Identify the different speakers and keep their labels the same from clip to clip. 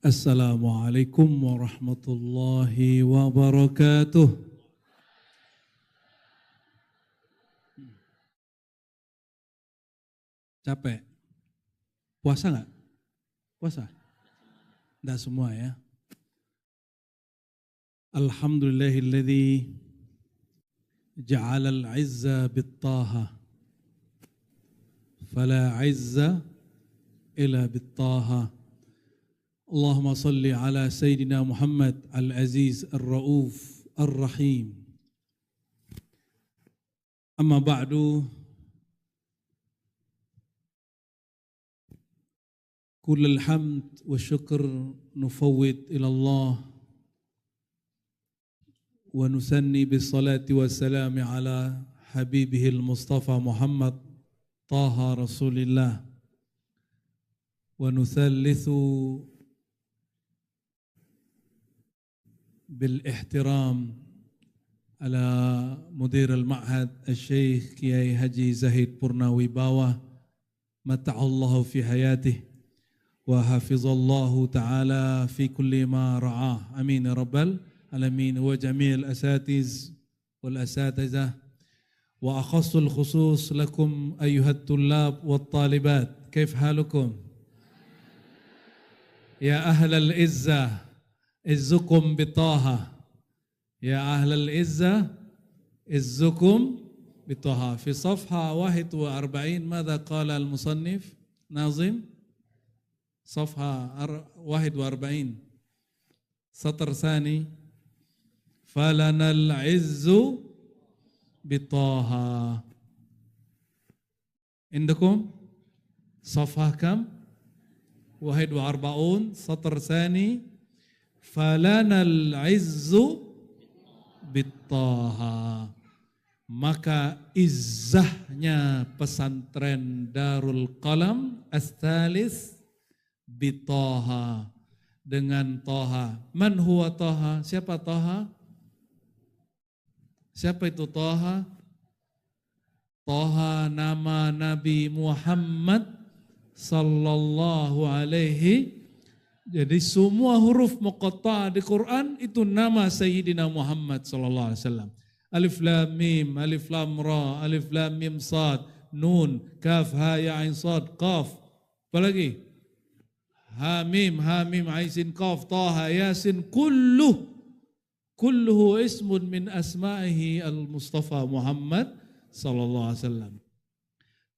Speaker 1: Assalamualaikum warahmatullahi wabarakatuh. Capek? Puasa nggak? Puasa? Nggak semua ya. Alhamdulillahilladzi ja'ala al-'izza bit-taha. Fala 'izza illa bit-taha. Allahumma salli ala Sayyidina Muhammad al-Aziz al-Ra'uf al-Rahim. Amma ba'du, kull al-hamd wa syukr nufawwid ila Allah wa nusanni bis salati was salami ala habibihi al-Mustafa Muhammad Taha Rasulillah wa nuthallithu بالاحترام على مدير المعهد الشيخ كياي حجي زاهد Purnawibawa متع الله في حياته وحفظ الله تعالى في كل ما رعاه آمين يا رب العالمين وجميع الأساتذة والأساتذة وأخص الخصوص لكم أيها الطلاب والطالبات كيف حالكم يا أهل العزة عزكم بطه يا أهل العزة عزكم بطه في صفحة 41 ماذا قال المصنف ناظم صفحة 41 سطر ثاني فلنا العز بطه عندكم صفحة كم 41 سطر ثاني falanal izzu bittaha, maka izzahnya pesantren Darul Qalam Ats-Tsalits bittaha, dengan Toha. Man huwa Toha? Siapa Toha? Siapa itu Toha? Toha nama Nabi Muhammad sallallahu alaihi. Jadi semua huruf muqatta' di Quran itu nama Sayyidina Muhammad sallallahu alaihi wasallam. Alif lam mim, alif lam ra, alif lam mim sad, nun, kaf ha ya ain sad, qaf. Apalagi? Ha mim ain sin qaf, taha yasin, kulluhu ismun min asma'ihi al-Mustafa Muhammad sallallahu alaihi wasallam.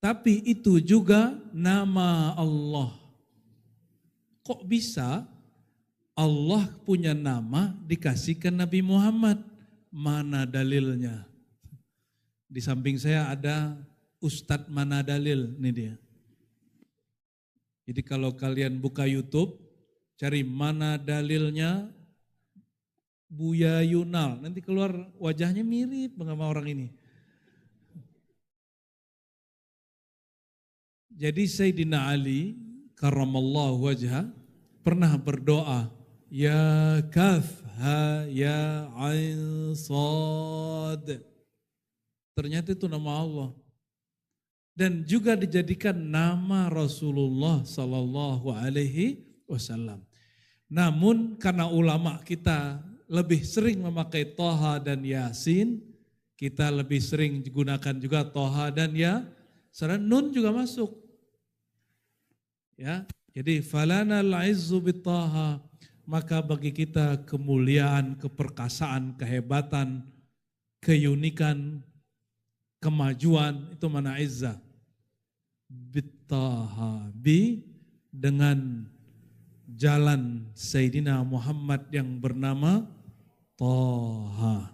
Speaker 1: Tapi itu juga nama Allah. Kok bisa Allah punya nama dikasihkan Nabi Muhammad? Mana dalilnya? Di samping saya ada Ustadz Mana Dalil, ini dia. Jadi kalau kalian buka YouTube, cari Mana Dalilnya Buya Yunal, nanti keluar wajahnya mirip sama orang ini. Jadi Sayyidina Ali karramallahu wajhah pernah berdoa, ya kaf ha ya ain sad. Ternyata itu nama Allah. Dan juga dijadikan nama Rasulullah sallallahu alaihi wasallam. Namun karena ulama kita lebih sering memakai Toha dan Yasin, kita lebih sering gunakan juga Toha dan ya, serta Nun juga masuk. Ya, jadi falanal izzu bittaha, maka bagi kita kemuliaan, keperkasaan, kehebatan, keunikan, kemajuan itu mana izzah. Bittaha, dengan jalan Sayyidina Muhammad yang bernama Toha.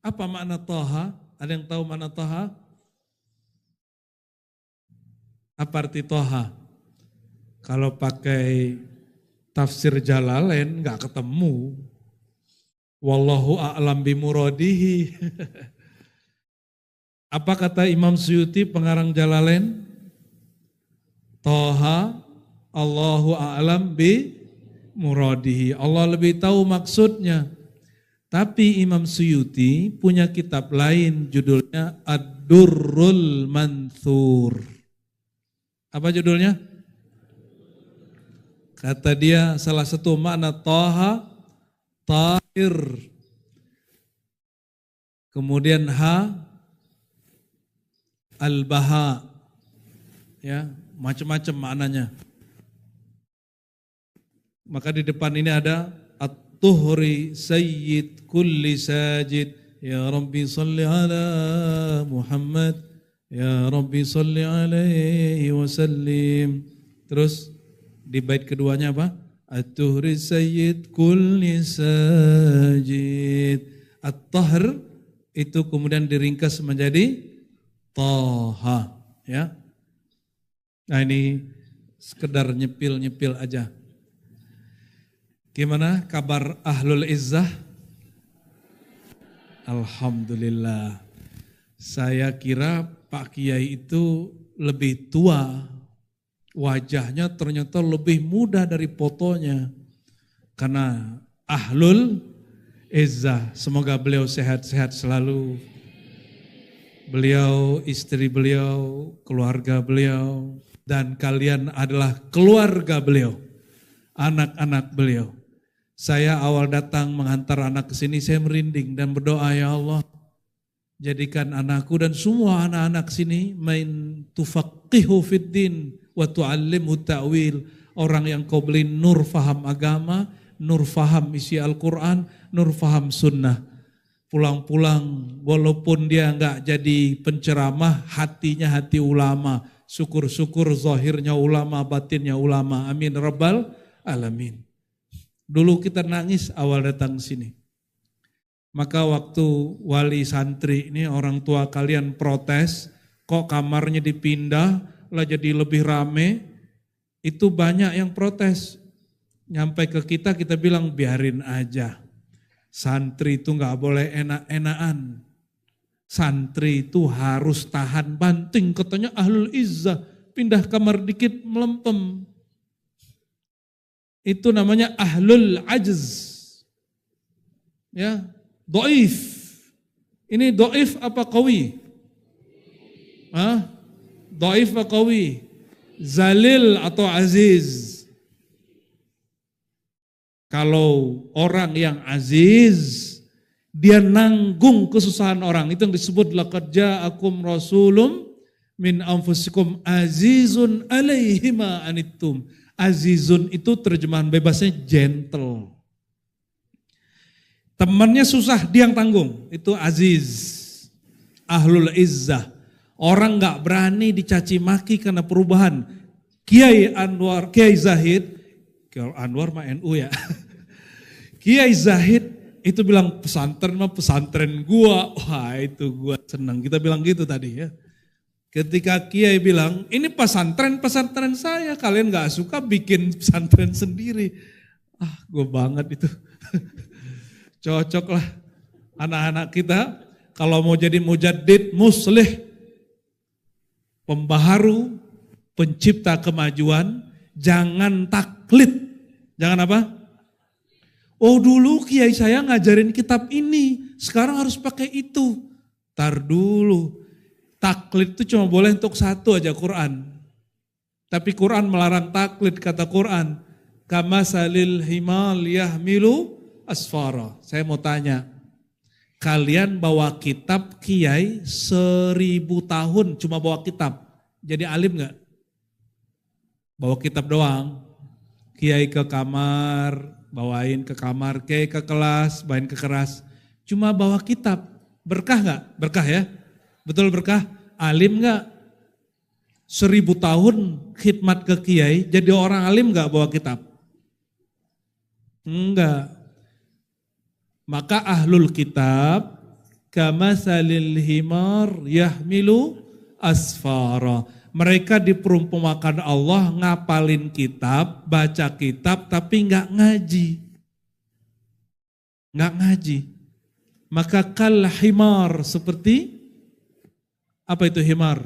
Speaker 1: Apa makna Toha? Ada yang tahu makna Toha? Apa arti Toha? Kalau pakai tafsir Jalalain nggak ketemu. Wallahu a'lam bimuradihi. Apa kata Imam Suyuti pengarang Jalalain? Toha Allahu a'lam bimuradihi. Allah lebih tahu maksudnya. Tapi Imam Suyuti punya kitab lain judulnya Ad-Durrul Manthur. Apa judulnya? Kata dia salah satu makna taha, tahir. Kemudian ha, al-baha. Ya, macam-macam maknanya. Maka di depan ini ada at-tuhri sayyid kulli sajid. Ya Rabbi salli ala Muhammad. Ya Rabbi salli alaihi wasallim. Terus di bait keduanya apa? At-tuhri sayyid kulli sajid. At-tahr itu kemudian diringkas menjadi taha, ya. Nah ini sekedar nyepil-nyepil aja. Gimana kabar Ahlul Izzah? Alhamdulillah. Saya kira Pak Kiai itu lebih tua. Wajahnya ternyata lebih muda dari fotonya. Karena Ahlul Izzah. Semoga beliau sehat-sehat selalu. Beliau, istri beliau, keluarga beliau. Dan kalian adalah keluarga beliau. Anak-anak beliau. Saya awal datang menghantar anak ke sini, saya merinding dan berdoa, ya Allah, jadikan anakku dan semua anak-anak sini main tufaqihu fiddin wa tu'allimhu ta'wil. Orang yang kau beri nur faham agama, nur faham isi Al-Quran, nur faham sunnah. Pulang-pulang walaupun dia enggak jadi penceramah, hatinya hati ulama. Syukur-syukur zahirnya ulama, batinnya ulama. Amin rabbal alamin. Dulu kita nangis awal datang sini. Maka waktu wali santri ini orang tua kalian protes, kok kamarnya dipindah, lah jadi lebih rame, itu banyak yang protes. Nyampe ke kita bilang biarin aja. Santri itu gak boleh enak-enakan. Santri itu harus tahan banting, katanya Ahlul Izzah, pindah kamar dikit melempem. Itu namanya ahlul ajz. Ya, dhaif. Ini dhaif apa qawi? Hah? Dhaif apa qawi? Zalil atau aziz? Kalau orang yang aziz, dia nanggung kesusahan orang. Itu yang disebut laqad ja'akum rasulun min anfusikum azizun alaihi ma anittum. Azizun itu terjemahan bebasnya gentle. Temannya susah, dia yang tanggung. Itu aziz. Ahlul Izzah. Orang gak berani dicaci maki karena perubahan. Kiai Anwar, Kiai Zahid, Kiai Anwar mah NU ya. Kiai Zahid itu bilang pesantren mah pesantren gua. Wah itu gua senang. Kita bilang gitu tadi ya. Ketika Kiai bilang, ini pesantren saya, kalian gak suka bikin pesantren sendiri. Ah, gue banget itu. Cocok lah anak-anak kita, kalau mau jadi mujaddid, muslih, pembaharu, pencipta kemajuan, jangan taklid. Jangan apa? Oh dulu Kiai saya ngajarin kitab ini, sekarang harus pakai itu. Tar dulu. Taklid itu cuma boleh untuk satu aja, Quran. Tapi Quran melarang taklid, kata Quran. Kama salil himal yahmilu asfara. Saya mau tanya, kalian bawa kitab Kiai 1000 tahun cuma bawa kitab. Jadi alim gak? Bawa kitab doang. Kiai ke kamar, bawain ke kamar. Kiai ke kelas, bawain ke kelas. Cuma bawa kitab. Berkah gak? Berkah ya? Betul berkah? Alim gak? 1000 tahun khidmat ke Kiai, jadi orang alim gak bawa kitab? Enggak. Maka ahlul kitab, kamasalil himar yahmilu asfara. Mereka diperumpamakan Allah ngapalin kitab, baca kitab, tapi gak ngaji. Gak ngaji. Maka kal himar, seperti apa itu himar?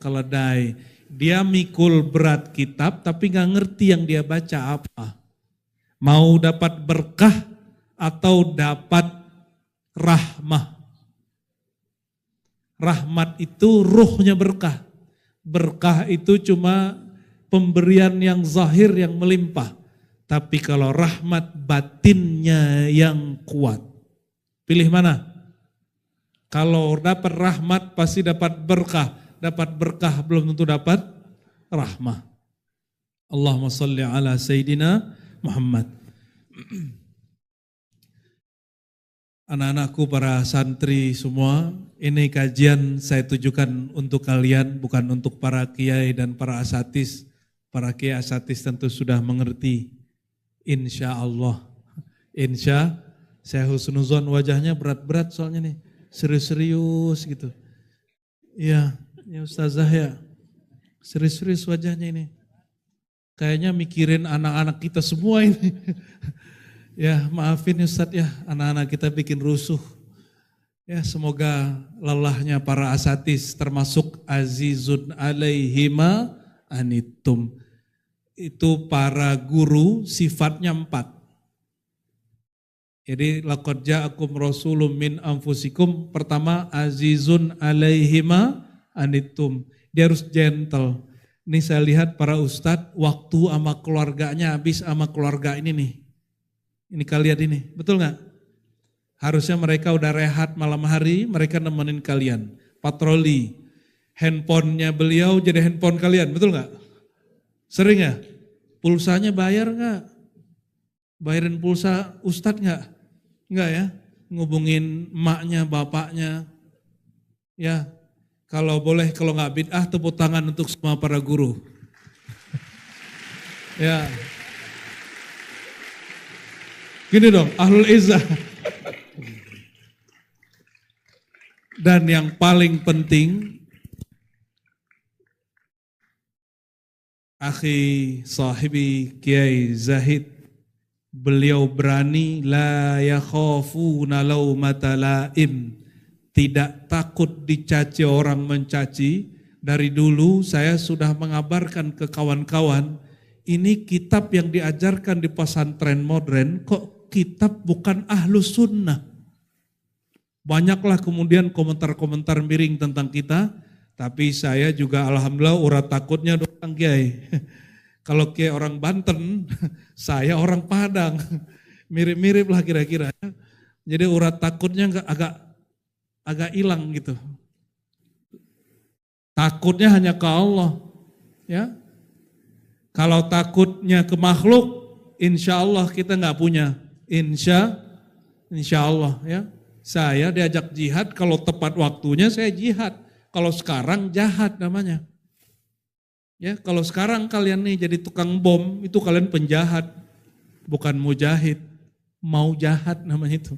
Speaker 1: Keledai. Dia mikul berat kitab tapi gak ngerti yang dia baca apa. Mau dapat berkah atau dapat rahmah. Rahmat itu ruhnya berkah. Berkah itu cuma pemberian yang zahir yang melimpah. Tapi kalau rahmat batinnya yang kuat. Pilih mana? Kalau dapat rahmat pasti dapat berkah. Dapat berkah belum tentu dapat rahmah. Allahumma salli ala Sayyidina Muhammad. Anak-anakku, para santri semua, ini kajian saya tujukan untuk kalian, bukan untuk para kiai dan para asatis. Para kiai asatis tentu sudah mengerti. Insya Allah. Saya husnuzon wajahnya berat-berat soalnya nih. Serius-serius gitu. Iya, ya Ustazah ya. Serius-serius wajahnya ini. Kayaknya mikirin anak-anak kita semua ini. Ya maafin Ustadz ya, anak-anak kita bikin rusuh. Ya semoga lelahnya para asatis termasuk azizun alaihima anitum. Itu para guru sifatnya 4. Jadi laqad ja'akum rasulun min anfusikum, pertama azizun alaihima anitum. Dia harus gentle. Ini saya lihat para ustadz waktu sama keluarganya habis sama keluarga ini nih. Ini kalian ini, betul gak? Harusnya mereka udah rehat malam hari, mereka nemenin kalian. Patroli, handphonenya beliau jadi handphone kalian, betul gak? Sering ya? Pulsanya bayar gak? Bayarin pulsa ustadz gak? Enggak ya? Ngubungin emaknya, bapaknya. Ya, kalau boleh, kalau gak bid'ah, tepuk tangan untuk semua para guru. Ya. Gini dong, ahlul izzah. Dan yang paling penting, akhi sahibi Kiai Zahid, beliau berani la yakhafuna laumata laim, tidak takut dicaci orang mencaci. Dari dulu saya sudah mengabarkan ke kawan-kawan, ini kitab yang diajarkan di pesantren modern kok kitab bukan ahlus sunnah. Banyaklah kemudian komentar-komentar miring tentang kita, tapi saya juga alhamdulillah urat takutnya doang Kiai. Kalau Kiai orang Banten, saya orang Padang, mirip-mirip lah kira-kira. Jadi urat takutnya agak hilang gitu. Takutnya hanya ke Allah, ya. Kalau takutnya ke makhluk, insya Allah kita nggak punya. Insya Allah ya. Saya diajak jihad, kalau tepat waktunya saya jihad. Kalau sekarang jahat namanya. Ya, kalau sekarang kalian nih jadi tukang bom, itu kalian penjahat, bukan mujahid. Mau jahat namanya itu.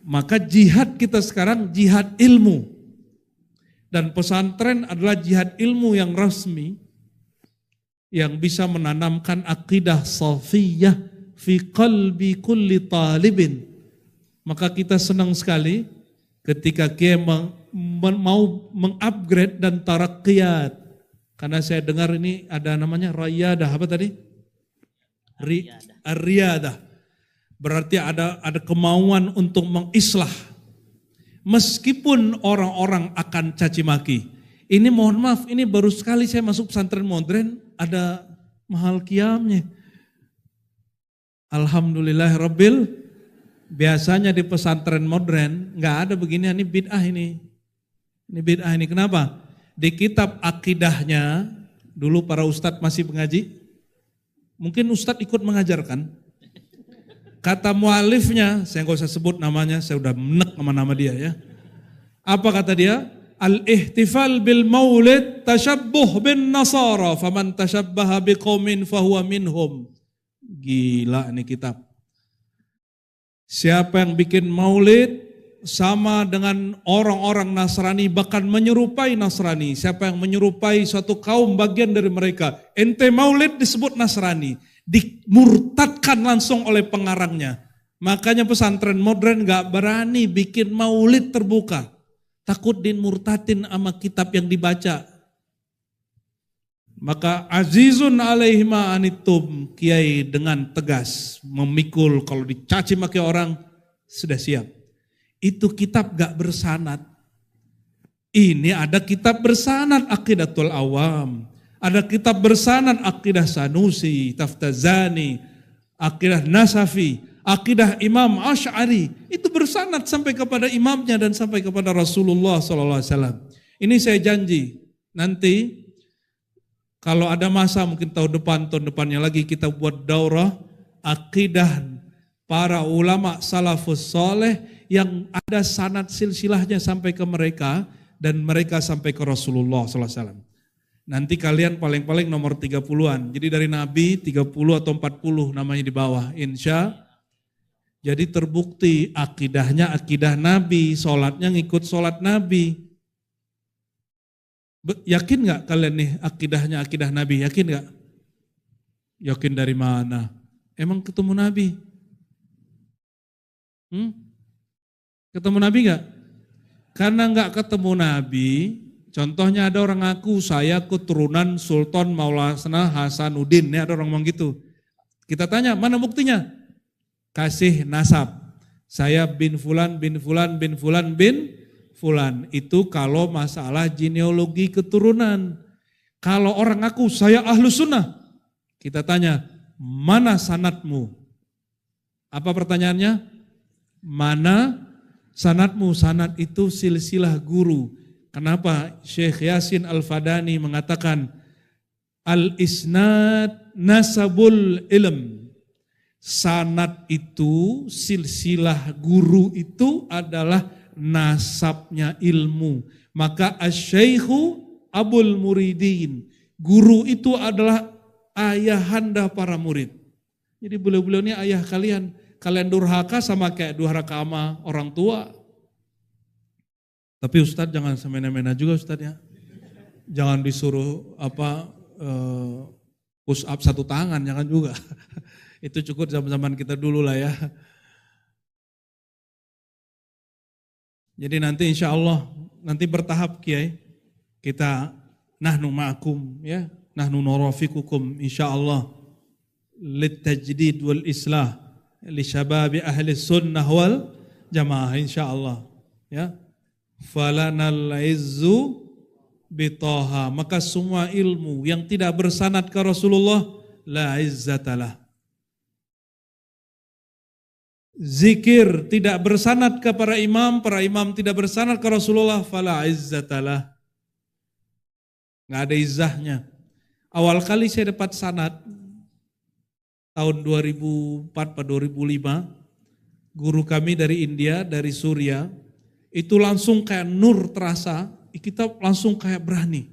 Speaker 1: Maka jihad kita sekarang jihad ilmu. Dan pesantren adalah jihad ilmu yang resmi, yang bisa menanamkan akidah salafiyah fi qalbi kulli talibin. Maka kita senang sekali ketika Kiai mau mengupgrade dan tarakiyat. Karena saya dengar ini ada namanya rayadah, apa tadi? Riyadah. Berarti ada kemauan untuk mengislah. Meskipun orang-orang akan caci maki. Ini mohon maaf, ini baru sekali saya masuk pesantren modern, ada mahal qiyamnya. Alhamdulillahirabbil. Biasanya di pesantren modern nggak ada begini, ini bid'ah ini. Ini bid'ah ini. Kenapa? Di kitab akidahnya, dulu para ustadz masih mengaji, mungkin ustadz ikut mengajarkan. Kata mualifnya, saya nggak usah sebut namanya, saya udah menek sama nama dia ya. Apa kata dia? Al-ihtifal bil maulid tashabbuh bin nasara, faman tashabbaha biqaumin fahuwa minhum. Gila nih kitab. Siapa yang bikin maulid sama dengan orang-orang Nasrani, bahkan menyerupai Nasrani. Siapa yang menyerupai suatu kaum bagian dari mereka, ente maulid disebut Nasrani, dimurtadkan langsung oleh pengarangnya. Makanya pesantren modern gak berani bikin maulid terbuka, takut dimurtadin sama kitab yang dibaca. Maka azizun alaihima anitum, Kiai dengan tegas memikul, kalau dicaci maki orang sudah siap. Itu kitab gak bersanad. Ini ada kitab bersanad, Aqidatul Awam. Ada kitab bersanad akidah Sanusi, Taftazani, akidah Nasafi, akidah Imam Asy'ari. Itu bersanad sampai kepada imamnya dan sampai kepada Rasulullah SAW. Ini saya janji, nanti kalau ada masa mungkin tahun depannya lagi kita buat daurah akidah para ulama salafus soleh yang ada sanad silsilahnya sampai ke mereka dan mereka sampai ke Rasulullah SAW. Nanti kalian paling-paling nomor 30-an. Jadi dari Nabi 30 atau 40 namanya di bawah. Insya. Jadi terbukti akidahnya akidah Nabi, sholatnya ngikut sholat Nabi. Yakin gak kalian nih akidahnya akidah Nabi? Yakin gak? Yakin dari mana? Emang ketemu Nabi? Ketemu Nabi gak? Karena gak ketemu Nabi, contohnya ada orang ngaku saya keturunan Sultan Maulana Hasanuddin, ya ada orang ngomong gitu. Kita tanya, mana buktinya? Kasih nasab. Saya bin Fulan, bin Fulan, bin Fulan, bin Fulan. Itu kalau masalah genealogi keturunan. Kalau orang ngaku saya Ahlus Sunnah, kita tanya, mana sanadmu? Apa pertanyaannya? Mana sanadmu? Sanad itu silsilah guru. Kenapa Syekh Yasin Al-Fadani mengatakan al-isnad nasabul ilm. Sanad itu, silsilah guru itu adalah nasabnya ilmu. Maka asy-syaikhu abul muridin. Guru itu adalah ayahanda para murid. Jadi beliau-beliau ini ayah kalian. Kalian durhaka sama kayak durhaka sama orang tua. Tapi Ustadz jangan semena-mena juga Ustadz ya. Jangan disuruh push up satu tangan, jangan juga. Itu cukup zaman-zaman kita dulu lah ya. Jadi nanti insya Allah, nanti bertahap Kiai, kita nahnu ma'akum ya, nahnu nurafikukum insya Allah. Litajdid wal islah, li syababi ahli sunnah wal jamaah insya Allah. Ya. Falanal izzu bitaha, maka semua ilmu yang tidak bersanad ke Rasulullah la izzatalah. Zikir tidak bersanad ke para imam tidak bersanad ke Rasulullah fala izzatalah. Enggak ada izzahnya. Awal kali saya dapat sanad tahun 2004 atau 2005, guru kami dari India, dari Suria, itu langsung kayak nur terasa, kita langsung kayak berani.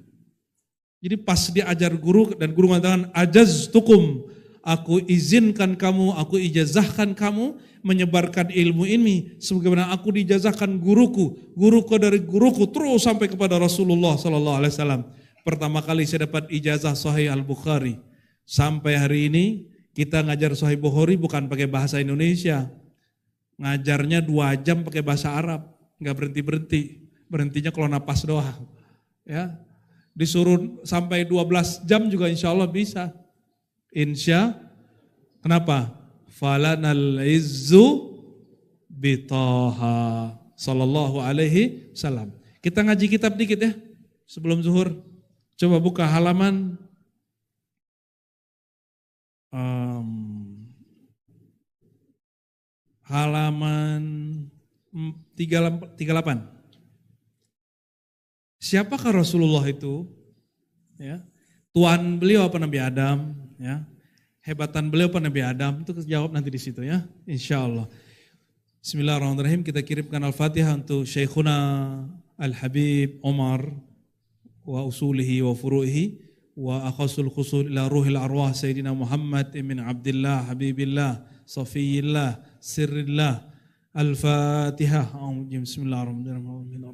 Speaker 1: Jadi pas diajar guru dan guru mengatakan ajaztukum, aku izinkan kamu, aku ijazahkan kamu menyebarkan ilmu ini sebagaimana aku dijazahkan guruku dari guruku terus sampai kepada Rasulullah sallallahu alaihi wasallam. Pertama kali saya dapat ijazah Sahih Al-Bukhari. Sampai hari ini kita ngajar Sahih Bukhari bukan pakai bahasa Indonesia. Ngajarnya 2 jam pakai bahasa Arab. Enggak berhenti-berhenti, berhentinya kalau napas doang. Ya, disuruh sampai 12 jam juga insya Allah bisa. Kenapa? Falanal izzu bitaha sallallahu alaihi wasallam. Kita ngaji kitab dikit ya, sebelum zuhur. Coba buka halaman halaman 38. Siapakah Rasulullah itu? Ya. Tuan beliau apa Nabi Adam? Ya. Hebatan beliau apa Nabi Adam? Itu jawab nanti di situ ya, insya Allah. Bismillahirrahmanirrahim. Kita kirimkan Al-Fatihah untuk Syekhuna Al-Habib Omar wa usulihi wa furu'ihi wa akhasul khusul ila ruhil arwah Sayyidina Muhammad ibn Abdullah Habibillah Safiyillah Sirrillah. Al-Fatihah. Bismillahirrahmanirrahim.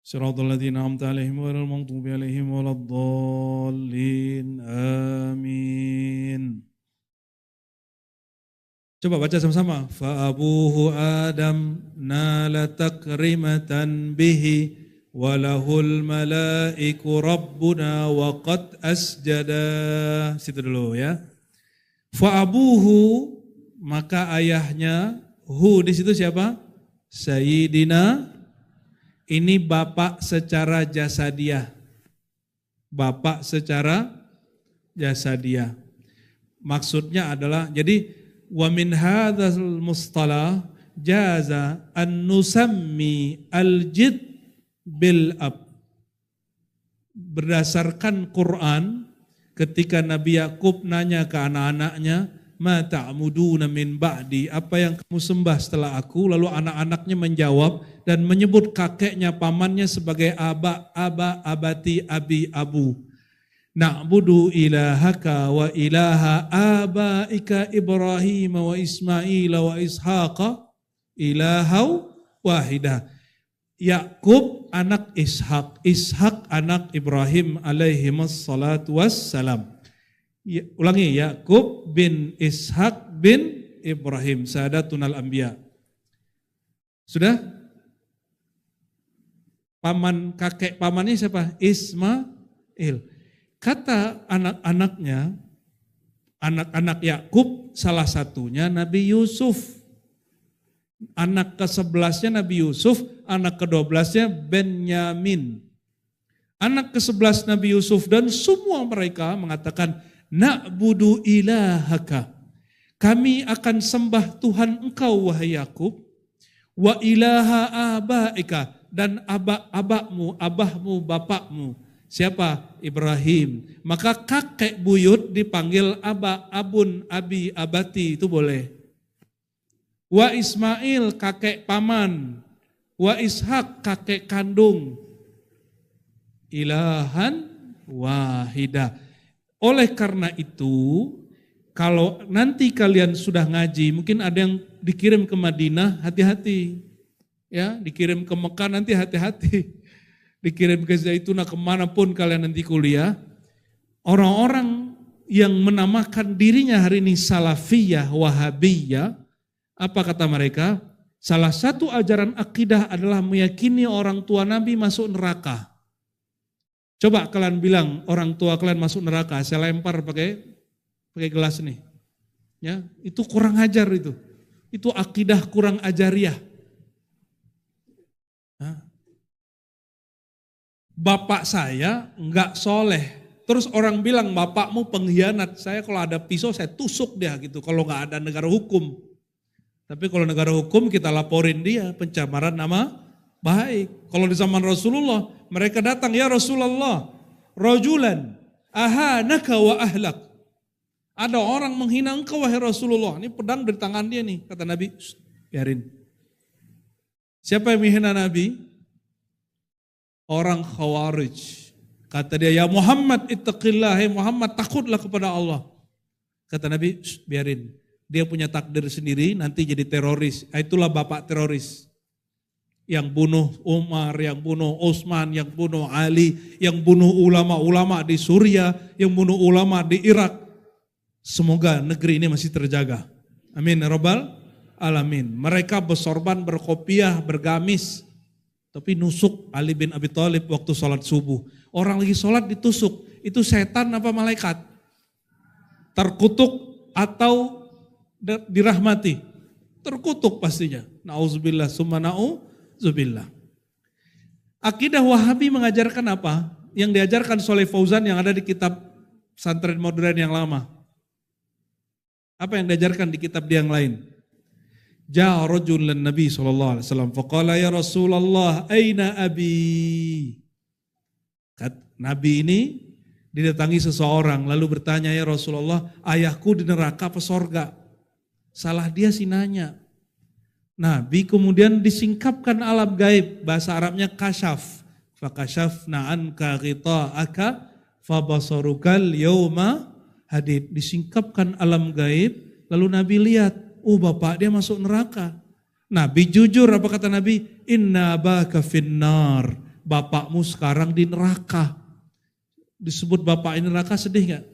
Speaker 1: Siratal ladzina an'amta 'alaihim ghairil maghdubi 'alaihim waladdallin. Amin. Coba baca sama-sama. Fa abuhu Adam nala takrimatan bihi walahul malaiku rabbuna wa qad asjada. Situ dulu ya. Fa abuhu, maka ayahnya, di situ siapa? Sayyidina, ini bapak secara jasadiah. bapak secara jasadiah. Maksudnya adalah, jadi wa min hadzal mustalah jaza an nusammi al-jid bil ab. Berdasarkan Quran, ketika Nabi Yakub nanya ke anak-anaknya, ma ta'muduna min ba'di, apa yang kamu sembah setelah aku? Lalu anak-anaknya menjawab dan menyebut kakeknya, pamannya sebagai abati, abi, abu. Na'budu ilahaka wa ilaha abaika Ibrahim wa Ismail wa Ishaqa ilahau wahidah. Yakub anak Ishak, Ishak anak Ibrahim alaihi wassalatu wassalam. Ulangi, Yakub bin Ishak bin Ibrahim, sadatunal anbiya. Sudah? Kakek pamannya siapa? Ismail. Kata anak-anaknya, anak-anak Yakub, salah satunya Nabi Yusuf. Anak ke-11-nya Nabi Yusuf, anak ke-12-nya Benyamin. Anak ke-11 Nabi Yusuf dan semua mereka mengatakan, na'budu ilahaka. Kami akan sembah Tuhan engkau wahai Yakub, wa ilaha abaika, dan abahmu, bapakmu. Siapa? Ibrahim. Maka kakek buyut dipanggil abun, abi, abati, itu boleh. Wa Ismail, kakek paman. Wa Ishak, kakek kandung. Ilahan wahidah. Oleh karena itu, kalau nanti kalian sudah ngaji, mungkin ada yang dikirim ke Madinah, hati-hati. Ya, dikirim ke Mekah nanti hati-hati. Dikirim ke Zaituna, kemanapun kalian nanti kuliah, orang-orang yang menamakan dirinya hari ini Salafiyah, Wahabiyah, apa kata mereka? Salah satu ajaran akidah adalah meyakini orang tua Nabi masuk neraka. Coba kalian bilang orang tua kalian masuk neraka, saya lempar pakai gelas nih. Ya, itu kurang ajar itu. Itu akidah kurang ajariah. Bapak saya enggak soleh, terus orang bilang bapakmu pengkhianat, saya kalau ada pisau saya tusuk dia gitu, kalau enggak ada negara hukum. Tapi kalau negara hukum kita laporin dia pencemaran nama baik. Kalau di zaman Rasulullah, mereka datang, ya Rasulullah, rajulan ahanaka wa ahlak. Ada orang menghina engkau wahai Rasulullah, ini pedang di tangan dia nih, kata Nabi, biarin. Siapa yang menghina Nabi? Orang Khawarij. Kata dia, ya Muhammad ittaqillah, hai Muhammad takutlah kepada Allah. Kata Nabi, biarin. Dia punya takdir sendiri, nanti jadi teroris. Itulah bapak teroris. Yang bunuh Umar, yang bunuh Utsman, yang bunuh Ali, yang bunuh ulama-ulama di Suriah, yang bunuh ulama di Irak. Semoga negeri ini masih terjaga. Amin ya rabbal alamin. Mereka bersorban, berkopiah, bergamis. Tapi nusuk Ali bin Abi Thalib waktu sholat subuh. Orang lagi sholat ditusuk. Itu setan apa malaikat? Terkutuk atau dirahmati? Terkutuk pastinya. Na'udzubillah summa na'udzubillah. Akidah Wahabi mengajarkan apa? Yang diajarkan Sholeh Fauzan yang ada di kitab Pesantren Modern yang lama. Apa yang diajarkan di kitab dia yang lain? Ja'a rajul lan Nabi sallallahu alaihi wasallam faqala ya Rasulullah aina abi. Nabi ini didatangi seseorang lalu bertanya, ya Rasulullah, ayahku di neraka apa surga? Salah dia sih nanya. Nabi kemudian disingkapkan alam gaib, bahasa Arabnya kasyaf. Fakashafna anka ghita'aka fabasarukal yauma hadid. Disingkapkan alam gaib, lalu Nabi lihat, oh bapak dia masuk neraka. Nabi jujur, apa kata Nabi? Inna abaka finnar. Bapakmu sekarang di neraka. Disebut bapak ini neraka, sedih gak?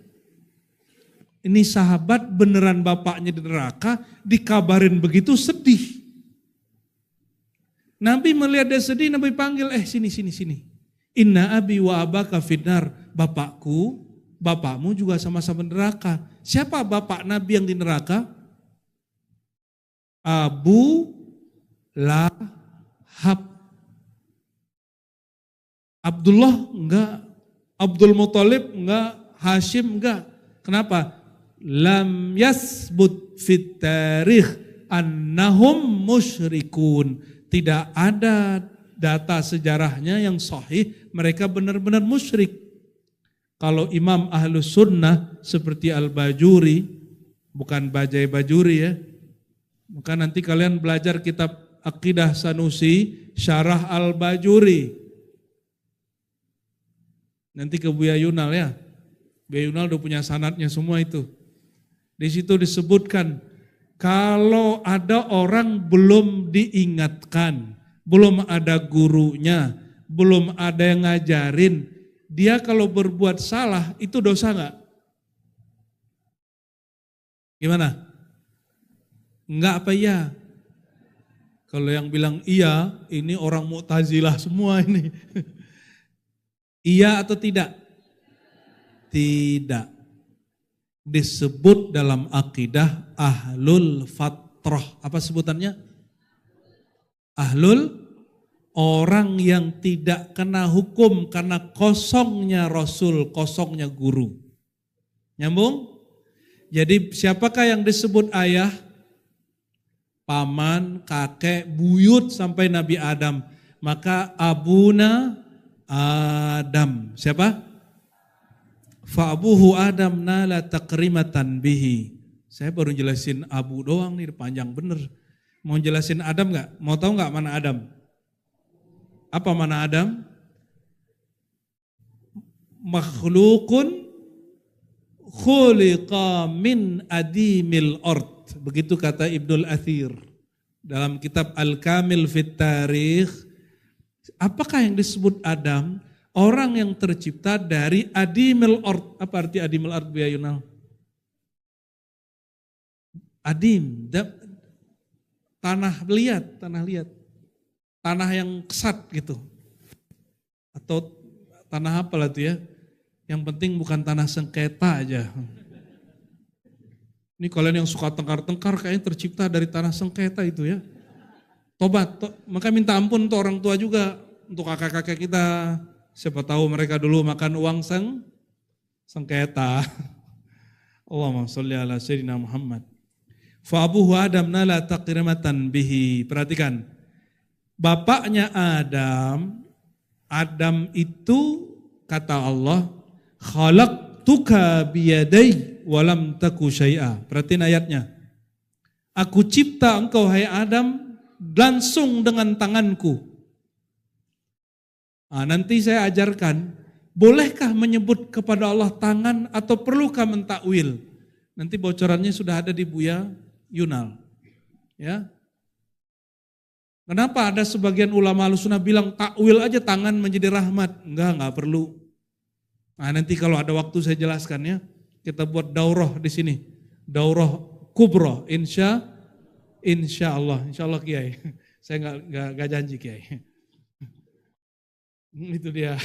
Speaker 1: Ini sahabat beneran bapaknya di neraka, dikabarin begitu sedih. Nabi melihat dia sedih, Nabi panggil, sini. Inna abi wa abaka finnar. Bapakmu juga sama-sama neraka. Siapa bapak Nabi yang di neraka? Abu Lahab. Abdullah enggak. Abdul Muthalib enggak, Hashim enggak. Kenapa? Lam yasbut fit tarikh annahum musyrikun. Tidak ada data sejarahnya yang sahih mereka benar-benar musyrik. Kalau imam ahlus sunnah seperti Al-Bajuri, bukan Bajai Bajuri ya, maka nanti kalian belajar kitab Aqidah Sanusi, Syarah Al-Bajuri. Nanti ke Buya Yunal ya. Buya Yunal udah punya sanadnya semua itu. Di situ disebutkan, kalau ada orang belum diingatkan, belum ada gurunya, belum ada yang ngajarin, dia kalau berbuat salah itu dosa enggak? Gimana? Enggak apa iya? Kalau yang bilang iya, ini orang Mu'tazilah semua ini. Iya atau tidak? Tidak. Disebut dalam akidah ahlul fatrah. Apa sebutannya? Ahlul, orang yang tidak kena hukum karena kosongnya Rasul, kosongnya guru. Nyambung? Jadi siapakah yang disebut ayah? Paman, kakek, buyut sampai Nabi Adam. Maka abuna Adam. Siapa? Fa'abuhu Adam nala takrimatan bihi. Saya baru jelasin abu doang nih, panjang bener. Mau jelasin Adam enggak? Mau tahu enggak mana Adam? Apa mana Adam? Makhlukun khuliqa min adimil ard. Begitu kata Ibnul Athir dalam kitab Al-Kamil fit Tarikh. Apakah yang disebut Adam? Orang yang tercipta dari adimil ard. Apa arti adimil ard, Buya Yunal? Adim, tanah liat. Tanah yang kesat gitu. Atau tanah apa lah itu ya? Yang penting bukan tanah sengketa aja. Ini kalian yang suka tengkar-tengkar kayaknya tercipta dari tanah sengketa itu ya. Tobat, maka minta ampun untuk orang tua juga, untuk kakak-kakak kita. Siapa tahu mereka dulu makan uang sengketa. Allahumma sholli ala sayyidina Muhammad. Fa abuhu Adam nala takrimatan bihi. Perhatikan. Bapaknya Adam itu kata Allah, khalaqtuka biyadai walam taku syai'a. Perhatiin ayatnya. Aku cipta engkau hai Adam langsung dengan tanganku. Nah, nanti saya ajarkan, bolehkah menyebut kepada Allah tangan atau perlukah mentakwil? Nanti bocorannya sudah ada di Buya Yunal. Ya. Kenapa ada sebagian ulama Ahlussunnah bilang takwil aja tangan menjadi rahmat? Enggak perlu. Nah, nanti kalau ada waktu saya jelaskan ya. Kita buat daurah di sini. Daurah kubra, insya Allah Kiai. Saya enggak janji Kiai. Itu dia.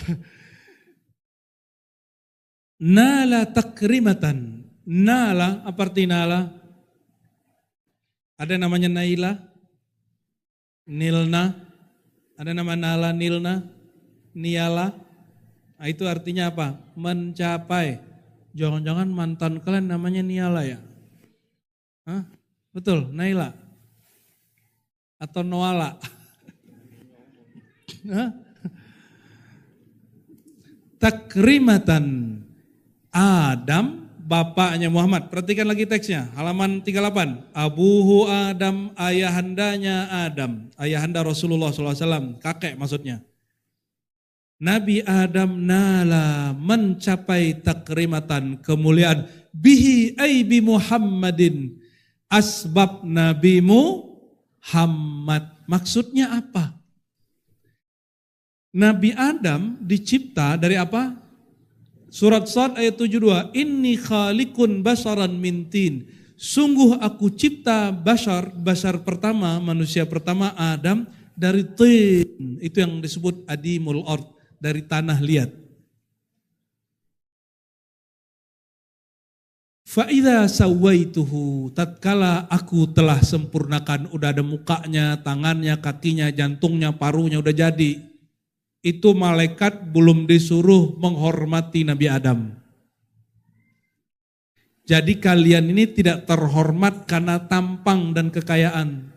Speaker 1: Nala takrimatan. Nala, apa arti nala? Ada namanya Naila, Nilna, ada nama Nala, Nilna, Niala. Nah, itu artinya apa? Mencapai. Jangan-jangan mantan kalian namanya Niala ya? Hah? Betul, Naila. Atau Noala. Hah? Takrimatan Adam, bapaknya Muhammad. Perhatikan lagi teksnya, halaman 38. Abuhu Adam, ayahandanya Adam. Ayahanda Rasulullah SAW, kakek maksudnya. Nabi Adam nala mencapai takrimatan, kemuliaan. Bihi bi Muhammadin, asbab Nabi Muhammad. Maksudnya apa? Nabi Adam dicipta dari apa? Surat Shad ayat 72. Inni khaliqun basaran min tin. Sungguh aku cipta basar pertama, manusia pertama Adam dari tin. Itu yang disebut adimul ard, dari tanah liat. Fa'idha sawaituhu, tatkala aku telah sempurnakan, udah ada mukanya, tangannya, kakinya, jantungnya, parunya udah jadi. itu malaikat belum disuruh menghormati Nabi Adam. Jadi kalian ini tidak terhormat karena tampang dan kekayaan.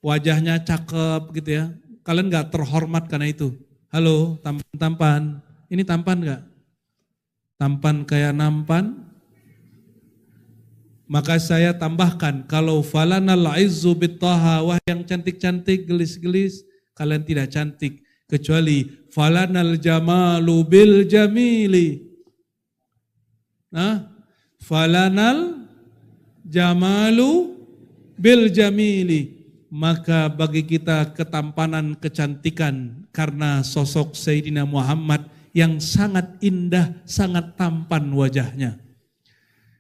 Speaker 1: Wajahnya cakep gitu ya. Kalian gak terhormat karena itu. Halo, tampan. Ini tampan gak? Tampan kayak nampan? Maka saya tambahkan, kalau falanal izzu bittaha, wah yang cantik-cantik, gelis-gelis, kalian tidak cantik. Kecuali falanal jamalu bil jamili. Nah, falanal jamalu bil jamili. Maka bagi kita ketampanan, kecantikan karena sosok Sayyidina Muhammad yang sangat indah, sangat tampan wajahnya.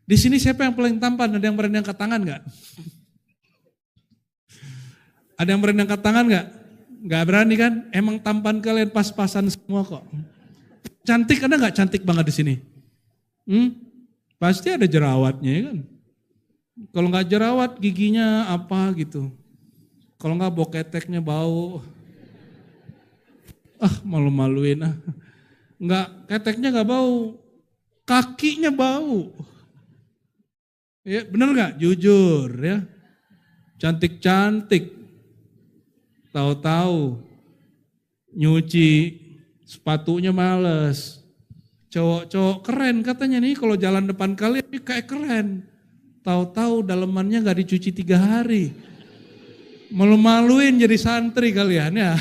Speaker 1: Di sini siapa yang paling tampan? Ada yang berani angkat tangan enggak? Ada yang berani angkat tangan enggak? Enggak berani kan? Emang tampan kalian pas-pasan semua kok. Cantik ada enggak cantik banget di sini? Pasti ada jerawatnya ya kan? Kalau enggak jerawat giginya apa gitu. Kalau enggak boketeknya bau. Malu-maluin ah. Enggak, keteknya enggak bau. Kakinya bau. Ya, benar nggak? Jujur ya. Cantik-cantik. Tahu-tahu nyuci sepatunya males. Cowok-cowok keren katanya nih kalau jalan depan kalian kayak keren. Tahu-tahu dalemannya nggak dicuci 3 hari. Malu-maluin jadi santri kalian ya.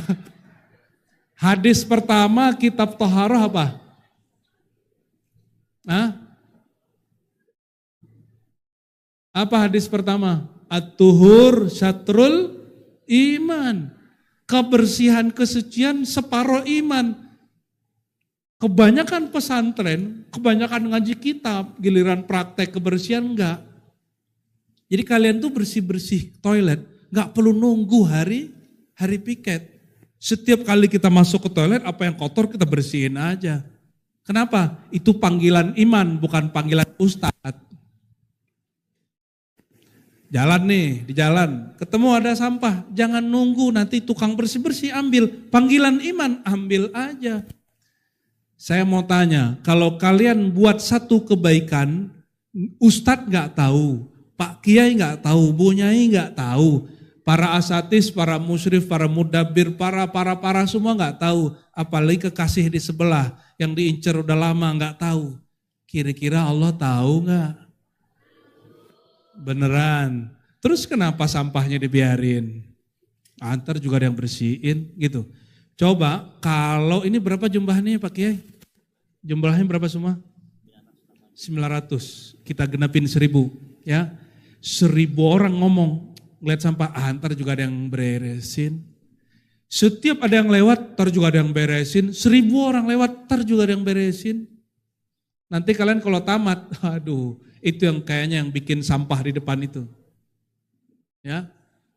Speaker 1: Hadis pertama kitab Thaharah apa? Apa hadis pertama? At-tuhur syatrul iman. Kebersihan, kesucian separuh iman. Kebanyakan pesantren, kebanyakan ngaji kitab, giliran praktek kebersihan enggak. Jadi kalian tuh bersih-bersih toilet, enggak perlu nunggu hari piket. Setiap kali kita masuk ke toilet, apa yang kotor kita bersihin aja. Kenapa? Itu panggilan iman, bukan panggilan ustadz. Jalan nih, di jalan, ketemu ada sampah, jangan nunggu nanti tukang bersih-bersih ambil. Panggilan iman, ambil aja. Saya mau tanya, kalau kalian buat satu kebaikan, ustadz gak tahu, Pak Kiai gak tahu, Bu Nyai gak tahu, para asatis, para musyrif, para mudabbir, para semua gak tahu. Apalagi kekasih di sebelah, yang diincar udah lama gak tahu. Kira-kira Allah tahu gak? Beneran. Terus kenapa sampahnya dibiarin? Antar juga ada yang bersihin gitu. Coba kalau ini berapa jumlahnya Pak Kiai? Jumlahnya berapa semua? 900. Kita genapin 1000 ya. 1000 orang ngomong ngeliat sampah, antar juga ada yang beresin. Setiap ada yang lewat, ntar juga ada yang beresin. 1000 orang lewat, ntar juga ada yang beresin. Nanti kalian kalau tamat, aduh, itu yang kayaknya yang bikin sampah di depan itu. Ya,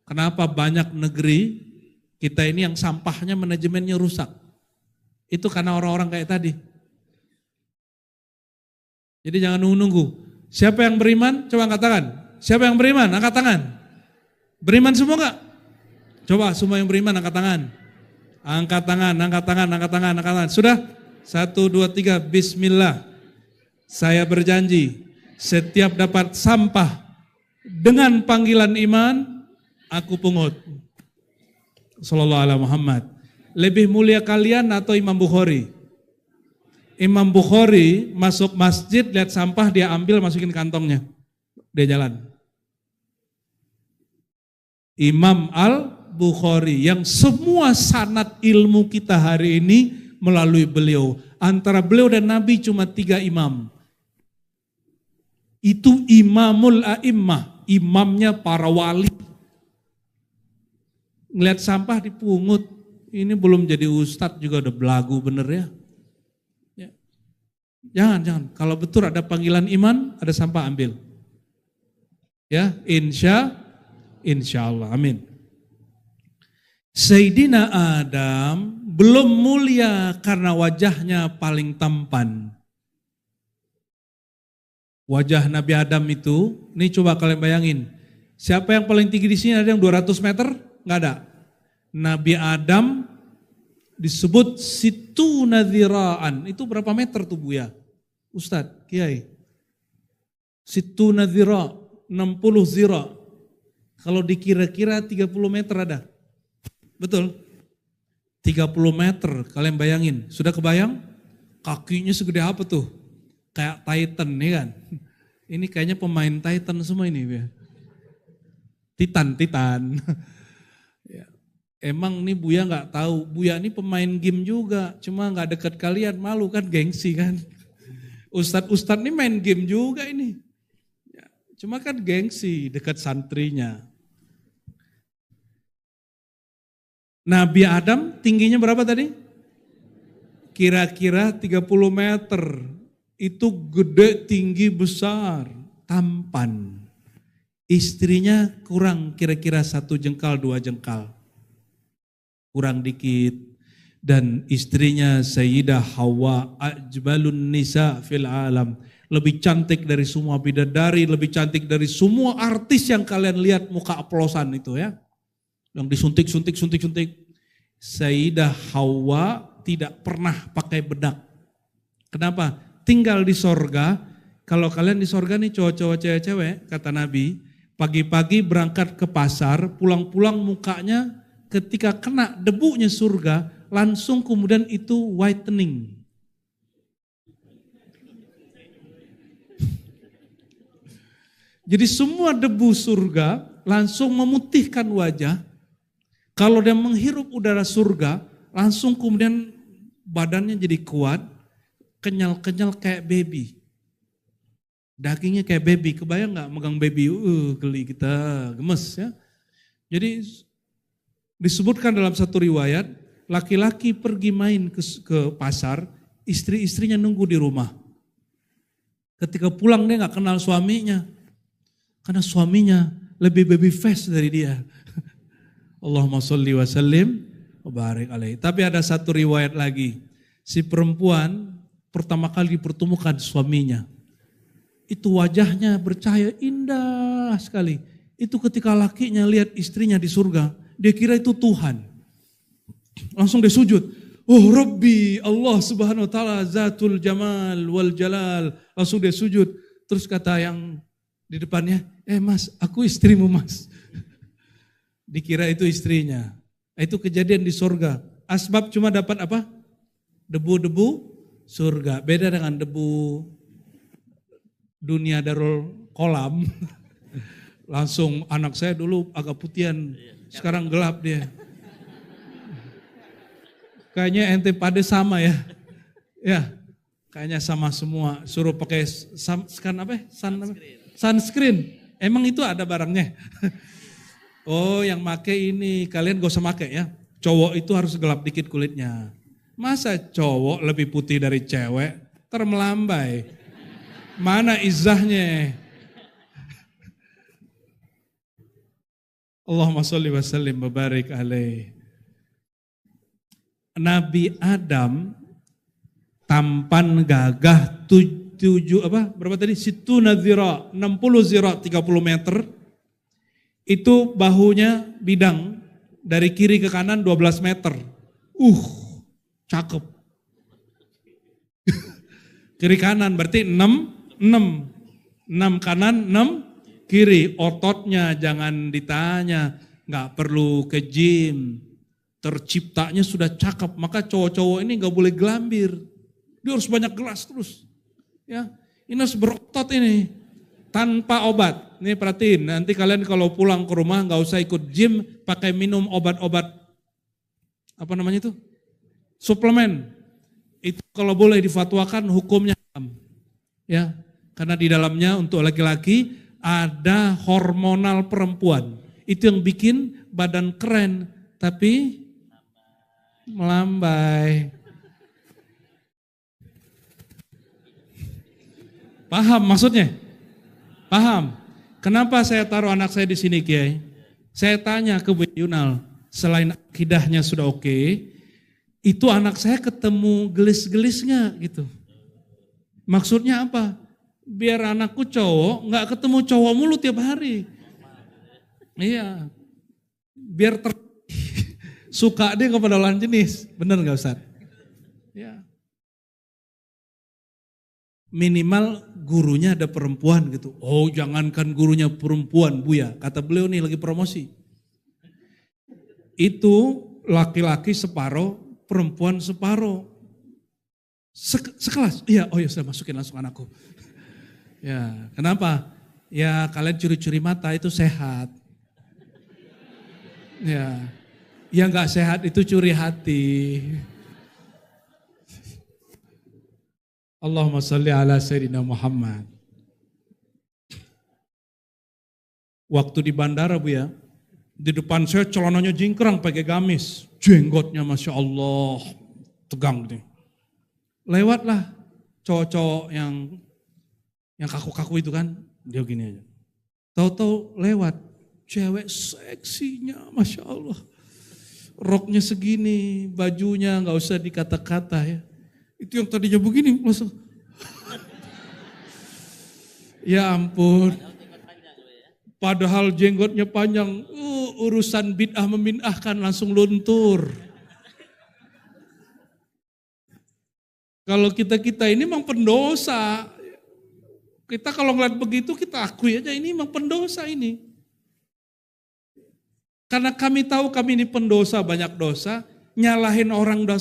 Speaker 1: kenapa banyak negeri kita ini yang sampahnya manajemennya rusak? Itu karena orang-orang kayak tadi. Jadi jangan nunggu-nunggu. Siapa yang beriman? Coba angkat tangan. Siapa yang beriman? Angkat tangan. Beriman semua enggak? Coba semua yang beriman angkat tangan. Angkat tangan, angkat tangan, angkat tangan, angkat tangan. Sudah? 1, 2, 3, bismillah. Saya berjanji. Setiap dapat sampah dengan panggilan iman, aku pungut. Sallallahu alaihi Muhammad. Lebih mulia kalian atau Imam Bukhari? Imam Bukhari masuk masjid, lihat sampah, dia ambil, masukin kantongnya. Dia jalan. Imam Al-Bukhari yang semua sanad ilmu kita hari ini melalui beliau. Antara beliau dan Nabi cuma 3 imam. Itu imamul a'immah, imamnya para wali. Ngeliat sampah dipungut, ini belum jadi ustadz juga udah belagu bener ya. Jangan. Kalau betul ada panggilan iman, ada sampah ambil. Ya, insya Allah, amin. Sayyidina Adam belum mulia karena wajahnya paling tampan. Wajah Nabi Adam itu, ini coba kalian bayangin. Siapa yang paling tinggi di sini? Ada yang 200 meter? Enggak ada. Nabi Adam disebut situ nadhiraan. Itu berapa meter tuh Buya? Ustadz, Kiai. Situ nadhira, 60 zira. Kalau dikira-kira 30 meter ada. Betul? 30 meter, kalian bayangin. Sudah kebayang? Kakinya segede apa tuh? Kayak Titan, ya kan? Ini kayaknya pemain Titan semua ini. Ya. Titan. Ya. Emang nih Buya nggak tahu, Buya ini pemain game juga, cuma nggak dekat kalian, malu kan, gengsi kan. Ustadz ini main game juga ini. Ya. Cuma kan gengsi, dekat santrinya. Nabi Adam tingginya berapa tadi? Kira-kira 30 meter. Itu gede, tinggi, besar, tampan. Istrinya kurang kira-kira 1 jengkal, 2 jengkal. Kurang dikit. Dan istrinya Sayyidah Hawa, ajbalun nisa fil alam. Lebih cantik dari semua bidadari, lebih cantik dari semua artis yang kalian lihat muka oplosan itu ya. Yang disuntik. Sayyidah Hawa tidak pernah pakai bedak. Kenapa? Tinggal di sorga. Kalau kalian di sorga nih cowok-cowok cewek-cewek, kata Nabi, pagi-pagi berangkat ke pasar, pulang-pulang mukanya ketika kena debunya surga, langsung kemudian itu whitening. Jadi semua debu surga langsung memutihkan wajah. Kalau dia menghirup udara surga, langsung kemudian badannya jadi kuat, kenyal-kenyal kayak baby. Dagingnya kayak baby, kebayang gak megang baby? Geli kita, gemes ya. Jadi disebutkan dalam satu riwayat, laki-laki pergi main ke pasar, istri-istrinya nunggu di rumah. Ketika pulang dia gak kenal suaminya, karena suaminya lebih baby face dari dia. Allahumma sholli wa sallim wa barik alaihi. Tapi ada satu riwayat lagi. Si perempuan pertama kali dipertemukan suaminya. Itu wajahnya bercahaya indah sekali. Itu ketika lakinya lihat istrinya di surga. Dia kira itu Tuhan. Langsung dia sujud. Oh Rabbi Allah subhanahu wa ta'ala zatul jamal wal jalal. Langsung dia sujud. Terus kata yang di depannya, mas aku istrimu mas. Dikira itu istrinya. Itu kejadian di surga. Asbab cuma dapat apa? Debu-debu surga. Beda dengan debu dunia darul kolam. Langsung anak saya dulu agak putihan. Sekarang gelap dia. Kayaknya ente pada sama ya. Ya, kayaknya sama semua. Suruh pakai sunscreen. Emang itu ada barangnya. Oh yang make ini, kalian gak usah make ya. Cowok itu harus gelap dikit kulitnya. Masa cowok lebih putih dari cewek? Termelambai. Mana izahnya? Allahumma sholli wa sallim wa barik alaih. Nabi Adam tampan gagah berapa tadi? Situ nadhira, 60 zira, 30 meter. Itu bahunya bidang dari kiri ke kanan 12 meter. Cakep. Kiri kanan berarti 6 kanan, 6 kiri. Ototnya jangan ditanya, nggak perlu ke gym. Terciptanya sudah cakep, maka cowok-cowok ini nggak boleh gelambir. Dia harus banyak gelas terus. Ya, ini harus berotot ini. Tanpa obat. Nih perhatiin, nanti kalian kalau pulang ke rumah nggak usah ikut gym, pakai minum obat-obat, apa namanya itu? Suplemen. Itu kalau boleh difatwakan hukumnya haram. Ya, karena di dalamnya untuk laki-laki ada hormonal perempuan. Itu yang bikin badan keren, tapi melambai. Paham maksudnya? Paham? Kenapa saya taruh anak saya di sini, Kiai? Saya tanya ke Bu Yunal, selain akidahnya sudah oke, itu anak saya ketemu gelis-gelisnya gitu. Maksudnya apa? Biar anakku cowok, nggak ketemu cowok mulu tiap hari. Iya, biar suka dia kepada lawan jenis. Benar nggak Ustaz? Ya. Minimal gurunya ada perempuan gitu. Oh jangankan gurunya perempuan, Buya. Kata beliau nih lagi promosi. Itu laki-laki separuh, perempuan separuh. Sekelas. Iya, oh ya sudah masukin langsung anakku. Ya, kenapa? Ya kalian curi-curi mata itu sehat. Ya, yang nggak sehat itu curi hati. Allahumma sholli ala Sayyidina Muhammad. Waktu di bandara Bu ya, di depan saya celananya jingkrang pakai gamis, jenggotnya Masya Allah, tegang nih. Lewatlah cowok-cowok yang kaku-kaku itu kan, dia gini aja. Tahu-tahu lewat, cewek seksinya Masya Allah. Roknya segini, bajunya nggak usah dikata-kata ya. Itu yang tadinya begini langsung. Ya ampun. Padahal jenggotnya panjang. Urusan bid'ah memindahkan langsung luntur. Kalau kita ini memang pendosa. Kita kalau ngeliat begitu kita akui aja ini memang pendosa ini. Karena kami tahu kami ini pendosa, banyak dosa. Nyalahin orang udah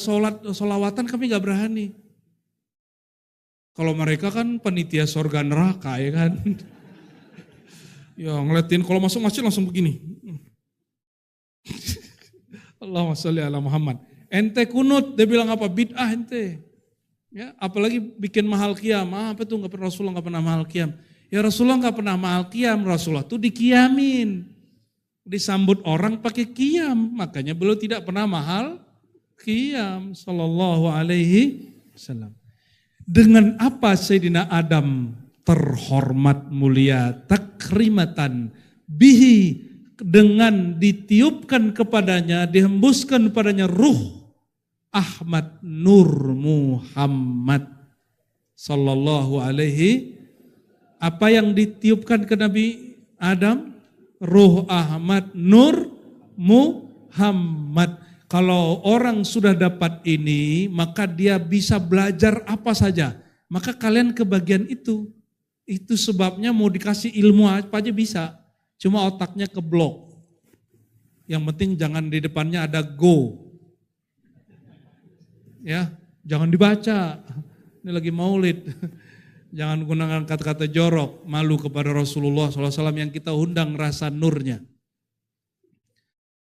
Speaker 1: sholawatan kami gak berani. Kalau mereka kan panitia surga neraka ya kan. Ya ngeliatin kalau masuk masjid langsung begini. Allahumma sholli ala Muhammad. Ente kunut, dia bilang apa? Bid'ah ente. Ya, apalagi bikin mahal qiyam. Apa tuh Rasulullah gak pernah mahal qiyam. Ya Rasulullah gak pernah mahal qiyam. Rasulullah tuh dikiamin. Disambut orang pakai qiyam. Makanya beliau tidak pernah mahal qiyam sallallahu alaihi wasallam. Dengan apa Sayyidina Adam terhormat mulia takrimatan bihi, dengan ditiupkan kepadanya, dihembuskan padanya ruh Ahmad Nur Muhammad sallallahu alaihi. Apa yang ditiupkan ke Nabi Adam? Ruh Ahmad Nur Muhammad. Kalau orang sudah dapat ini, maka dia bisa belajar apa saja. Maka kalian kebagian itu. Itu sebabnya mau dikasih ilmu apa aja bisa. Cuma otaknya keblok. Yang penting jangan di depannya ada go. Ya, jangan dibaca. Ini lagi maulid. Jangan gunakan kata-kata jorok, malu kepada Rasulullah SAW yang kita undang rasa nurnya.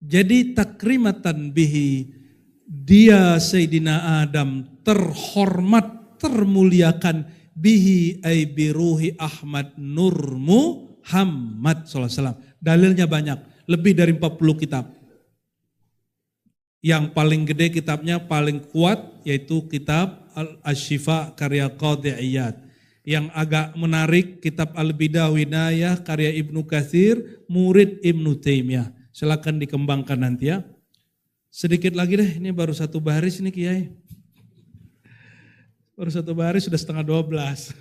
Speaker 1: Jadi takrimatan bihi, dia Sayyidina Adam terhormat, termuliakan bihi ay biruhi Ahmad Nur Muhammad SAW. Dalilnya banyak, lebih dari 40 kitab. Yang paling gede kitabnya, paling kuat yaitu kitab Al-Ashifa karya Qadhi Iyad. Yang agak menarik kitab Al-Bidah Winayah karya Ibnu Katsir, murid Ibnu Taimiyah. Silakan dikembangkan nanti ya. Sedikit lagi deh, ini baru satu baris ini Kiai. Baru satu baris sudah setengah 12.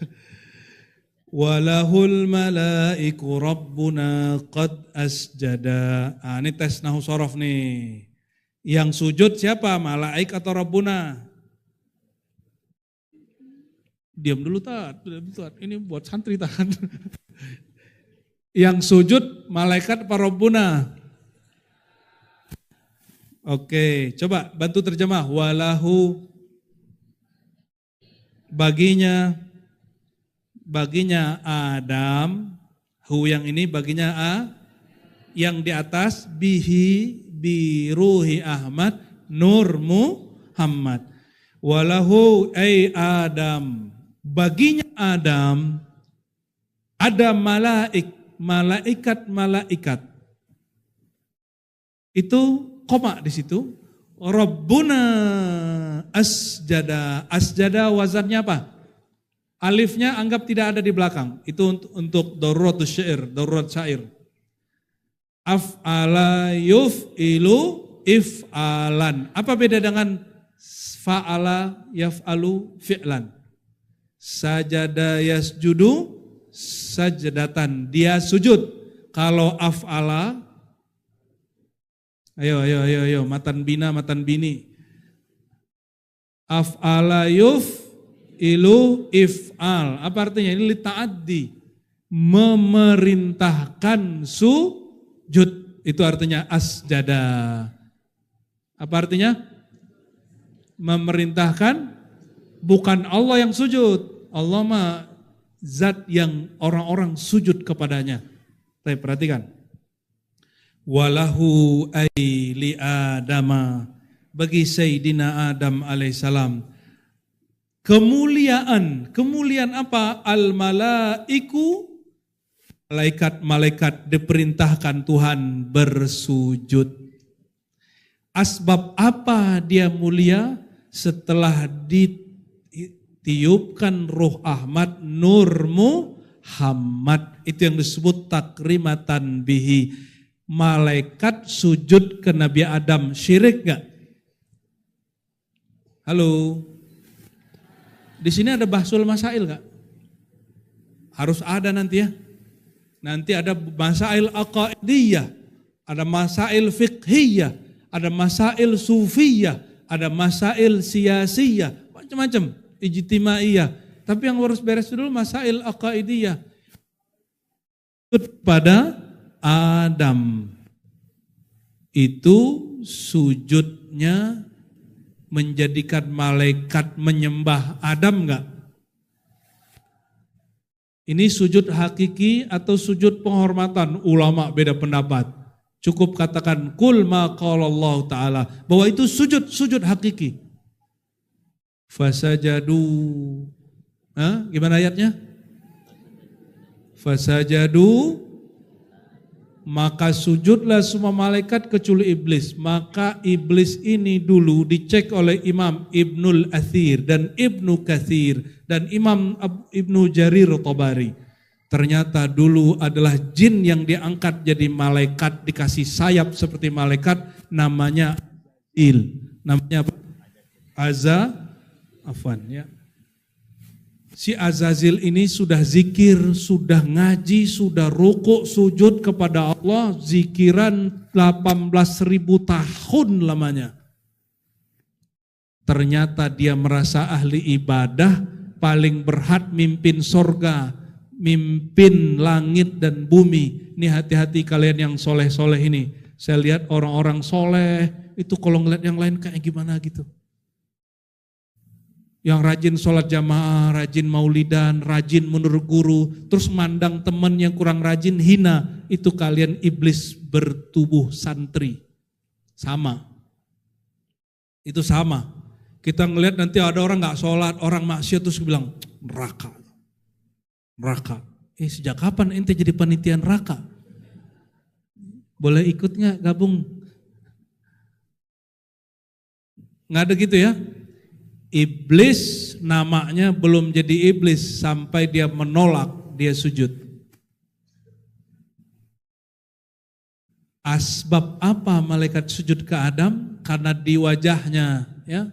Speaker 1: Walahul malaiku rabbuna qad asjada. Ini tes nahu sorof nih. Yang sujud siapa? Malaik atau rabbuna? Diam dulu Tat. Ini buat santri tahan. Yang sujud malaikat apa rabbuna? Oke, coba bantu terjemah. Walahu, baginya Adam, hu yang ini baginya yang di atas, bihi biruhi Ahmad Nur Muhammad. Walahu ay Adam, baginya Adam ada malaikat. Itu koma di situ. Rabbuna asjada. Asjada wazannya apa? Alifnya anggap tidak ada di belakang. Itu untuk daruratus syair, darurat syair. Af'ala yuf'ilu if'alan. Apa beda dengan fa'ala yaf'alu fi'lan? Sajada yasjudu sajdatan. Dia sujud. Kalau af'ala Ayo, matan bina, matan bini. Af'ala yuf ilu if'al. Apa artinya? Ini li ta'addi. Memerintahkan sujud. Itu artinya asjada. Apa artinya? Memerintahkan, bukan Allah yang sujud. Allah mah zat yang orang-orang sujud kepadanya. Saya perhatikan. Walahu ay li adama, bagi Sayyidina Adam alaihissalam. Kemuliaan apa? Al-malaiku, malaikat diperintahkan Tuhan bersujud. Asbab apa dia mulia? Setelah ditiupkan Ruh Ahmad, Nur Muhammad. Itu yang disebut takrimatan bihi. Malaikat sujud ke Nabi Adam, syirik gak? Halo? Di sini ada bahsul masail gak? Harus ada nanti ya. Nanti ada masail aqaidiyah, ada masail fiqhiyah, ada masail sufiyah, ada masail siyasiyah, macam-macam, ijtimaiyah. Tapi yang harus beres dulu masail aqaidiyah. Pada Adam itu sujudnya menjadikan malaikat menyembah Adam enggak? Ini sujud hakiki atau sujud penghormatan? Ulama beda pendapat. Cukup katakan kul ma qala Allah Ta'ala, bahwa itu sujud hakiki. Fasajadu. Gimana ayatnya? Fasajadu, maka sujudlah semua malaikat kecuali iblis. Maka iblis ini dulu dicek oleh Imam Ibnul Athir dan Ibnu Katsir dan Imam Ibnu Jarir Tabari. Ternyata dulu adalah jin yang diangkat jadi malaikat, dikasih sayap seperti malaikat, namanya namanya apa? Ya. Si Azazil ini sudah zikir, sudah ngaji, sudah rukuk, sujud kepada Allah, zikiran 18.000 tahun lamanya. Ternyata dia merasa ahli ibadah, paling berhak mimpin sorga, mimpin langit dan bumi. Ini hati-hati kalian yang soleh-soleh ini. Saya lihat orang-orang soleh, itu kalau ngeliat yang lain kayak gimana gitu. Yang rajin sholat jamaah, rajin maulidan, rajin menurut guru, terus mandang teman yang kurang rajin, hina, itu kalian iblis bertubuh santri. Sama. Itu sama. Kita ngelihat nanti ada orang gak sholat, orang maksiat terus bilang, neraka. Sejak kapan ente jadi panitia neraka? Boleh ikut gak gabung? Gak ada gitu ya? Iblis namanya belum jadi iblis sampai dia menolak, dia sujud. Asbab apa malaikat sujud ke Adam? Karena di wajahnya ya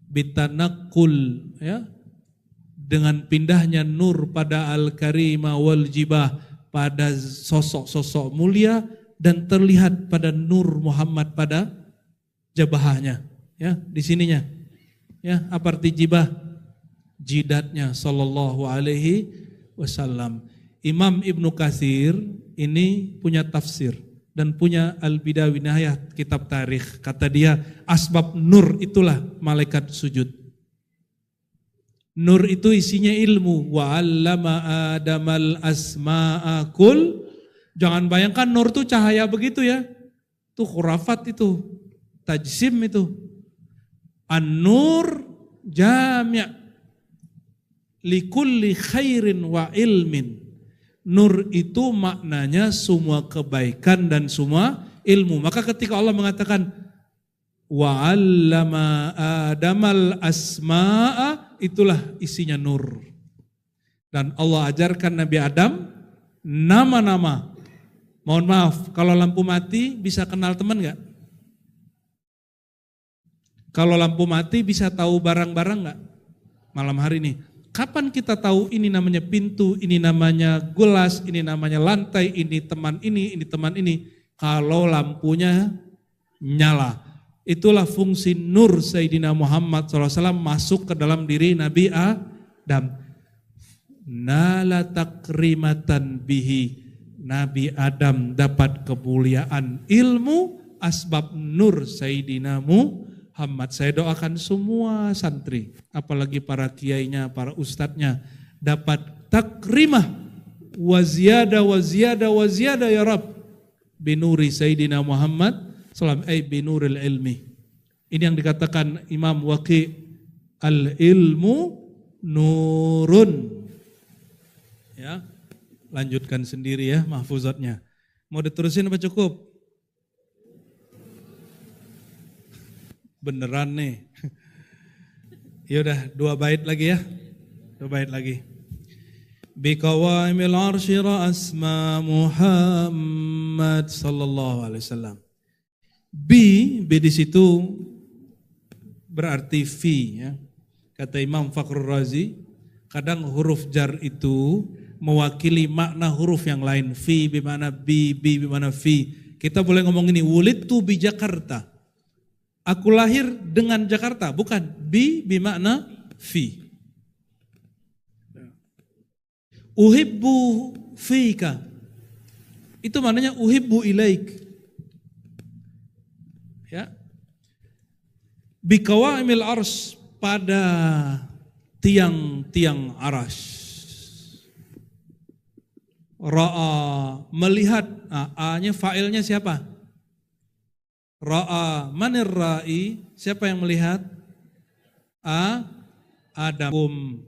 Speaker 1: bitanakul ya, dengan pindahnya nur pada al-karima wal jibah, pada sosok-sosok mulia, dan terlihat pada nur Muhammad pada jabahnya ya, di sininya. Ya, apa arti jibah? Jidatnya sallallahu alaihi wasallam. Imam Ibnu Katsir ini punya tafsir dan punya Al-Bidayah wa Nihayah, kitab tarikh. Kata dia, asbab nur itulah malaikat sujud. Nur itu isinya ilmu. Wa 'allama Adamal asma'a kull. Jangan bayangkan nur itu cahaya begitu ya. Itu khurafat itu. Tajsim itu. An-nur jami' likulli khairin wa ilmin. Nur itu maknanya semua kebaikan dan semua ilmu. Maka ketika Allah mengatakan wa 'allama Adamal asma'a, itulah isinya nur. Dan Allah ajarkan Nabi Adam nama-nama. Mohon maaf, kalau lampu mati bisa kenal teman enggak? Kalau lampu mati bisa tahu barang-barang enggak? Malam hari ini. Kapan kita tahu ini namanya pintu, ini namanya gelas, ini namanya lantai, ini teman ini, ini teman ini? Kalau lampunya nyala. Itulah fungsi nur Sayyidina Muhammad SAW masuk ke dalam diri Nabi Adam. Nala takrimatan bihi. Nabi Adam dapat kemuliaan ilmu asbab nur Sayyidina Muhammad. Saya doakan semua santri, apalagi para kiainya, para ustadznya, dapat takrimah wa ziyada ya Rabb binuri Sayyidina Muhammad salam binuril ilmi. Ini yang dikatakan Imam Waqi, al ilmu nurun. Ya, lanjutkan sendiri ya mahfuzatnya. Mau diterusin apa cukup? Beneran nih. Yaudah 2 bait lagi ya. 2 bait lagi. Biqawaimil arsy asma Muhammad sallallahu alaihi wasallam. B di situ berarti fi ya. Kata Imam Fakhrur Razi, kadang huruf jar itu mewakili makna huruf yang lain. Fi bimana bi bimana fi. Kita boleh ngomong ini, wulidtu bi Jakarta. Aku lahir dengan Jakarta, bukan bi bimakna fi. Uhibbu fika. Itu maknanya uhibbu ilaik. Ya. Biqawaimil arsy, pada tiang-tiang arsy. Ra'a, melihat. A-nya fa'ilnya siapa? Ra'a, manir ra'i, siapa yang melihat? Adam.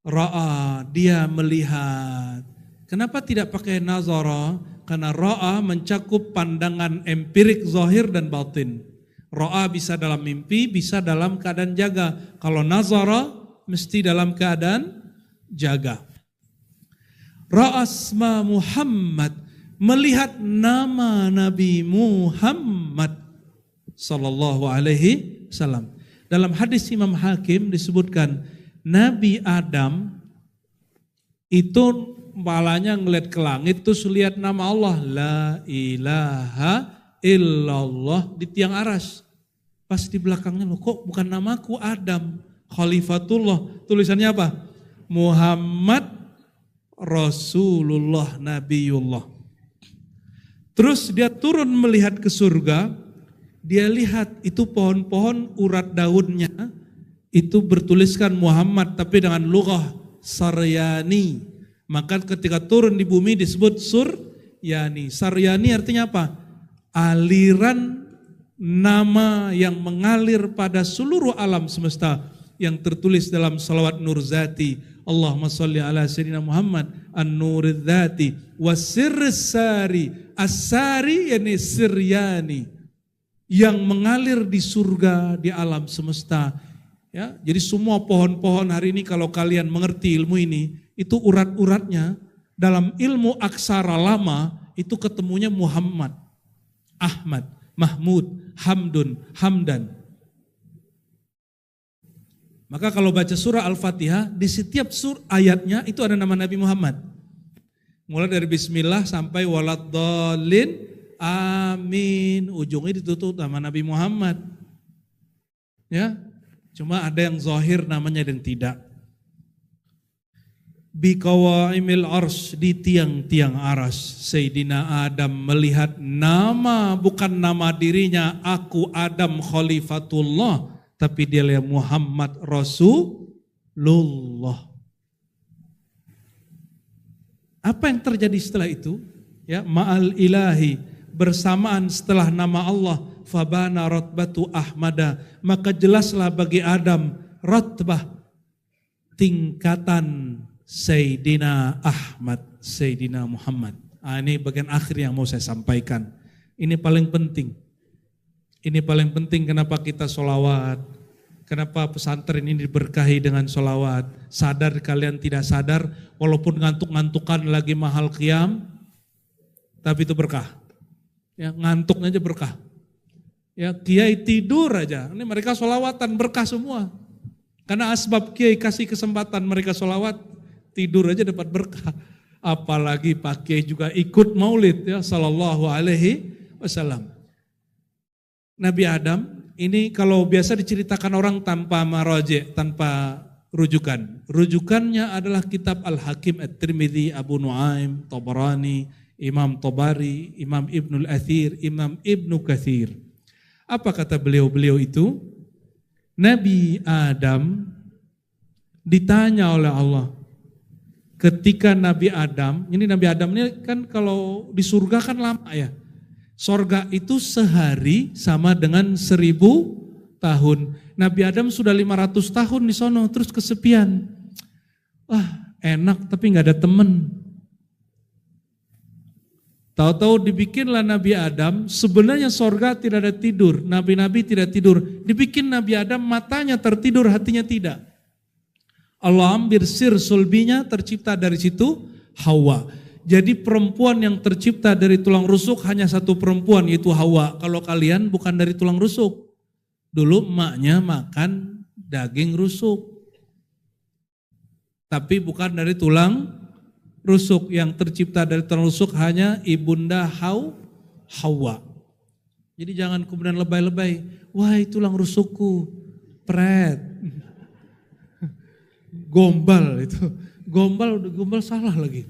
Speaker 1: Ra'a, dia melihat. Kenapa tidak pakai nazara? Karena ra'a mencakup pandangan empirik zahir dan batin. Ra'a bisa dalam mimpi, bisa dalam keadaan jaga. Kalau nazara mesti dalam keadaan jaga. Ra'asma Muhammad, melihat nama Nabi Muhammad sallallahu alaihi wasallam. Dalam hadis Imam Hakim disebutkan Nabi Adam itu malahnya ngeliat ke langit terus lihat nama Allah, la ilaha illallah di tiang arsy. Pas di belakangnya, loh kok bukan namaku Adam, Khalifatullah, tulisannya apa? Muhammad Rasulullah Nabiullah. Terus dia turun melihat ke surga, dia lihat itu pohon-pohon urat daunnya itu bertuliskan Muhammad tapi dengan lughah Saryani. Maka ketika turun di bumi disebut Suryani. Saryani artinya apa? Aliran nama yang mengalir pada seluruh alam semesta yang tertulis dalam salawat Nur Zati. Allahumma sholli ala sayyidina Muhammad an-nuriz zati wasirris sari. As-sari yani Siryani, yang mengalir di surga, di alam semesta. Ya, jadi semua pohon-pohon hari ini kalau kalian mengerti ilmu ini, itu urat-uratnya dalam ilmu aksara lama itu ketemunya Muhammad, Ahmad, Mahmud, Hamdun, Hamdan. Maka kalau baca surah Al-Fatihah, di setiap ayatnya itu ada nama Nabi Muhammad. Mulai dari bismillah sampai waladdallin, amin. Ujungnya ditutup nama Nabi Muhammad. Ya, cuma ada yang zahir namanya dan tidak. Biqawaimil arsy, di tiang-tiang arsy. Sayyidina Adam melihat nama, bukan nama dirinya, aku Adam Khalifatullah, tapi dia lihat Muhammad Rasulullah. Apa yang terjadi setelah itu? Ya, ma'al ilahi, bersamaan setelah nama Allah, fabana rotbatu ahmada, maka jelaslah bagi Adam rotbah, tingkatan Sayyidina Ahmad, Sayyidina Muhammad. Ini bagian akhir yang mau saya sampaikan. Ini paling penting. Ini paling penting kenapa kita sholawat. Kenapa pesantren ini diberkahi dengan sholawat. Sadar kalian tidak sadar, walaupun ngantuk-ngantukan lagi mahal qiyam, tapi itu berkah. Ya, ngantuknya aja berkah. Ya, kiai tidur aja, ini mereka sholawatan, berkah semua. Karena asbab kiai kasih kesempatan mereka sholawat, tidur aja dapat berkah. Apalagi Pak Kiai juga ikut maulid ya, sallallahu alaihi wasallam. Nabi Adam, ini kalau biasa diceritakan orang tanpa maraji, tanpa rujukan. Rujukannya adalah kitab Al-Hakim At-Tirmidzi, Abu Nuaim, Tabarani, Imam Tabari, Imam Ibnul Athir, Imam Ibnu Katsir. Apa kata beliau-beliau itu? Nabi Adam ditanya oleh Allah. Ketika Nabi Adam, ini Nabi Adam ini kan kalau di surga kan lama ya. Surga itu sehari sama dengan 1000 tahun. Nabi Adam sudah 500 tahun di sono, terus kesepian. Wah enak tapi gak ada temen. Tahu-tahu dibikinlah Nabi Adam, sebenarnya surga tidak ada tidur, nabi-nabi tidak tidur. Dibikin Nabi Adam matanya tertidur, hatinya tidak. Allah ambil sir sulbinya, tercipta dari situ Hawa. Jadi perempuan yang tercipta dari tulang rusuk hanya satu perempuan, yaitu Hawa. Kalau kalian bukan dari tulang rusuk. Dulu emaknya makan daging rusuk. Tapi bukan dari tulang rusuk. Yang tercipta dari tulang rusuk hanya ibunda Hawa. Jadi jangan kemudian lebay-lebay. Wah tulang rusukku, pret. Gombal itu. Gombal salah lagi.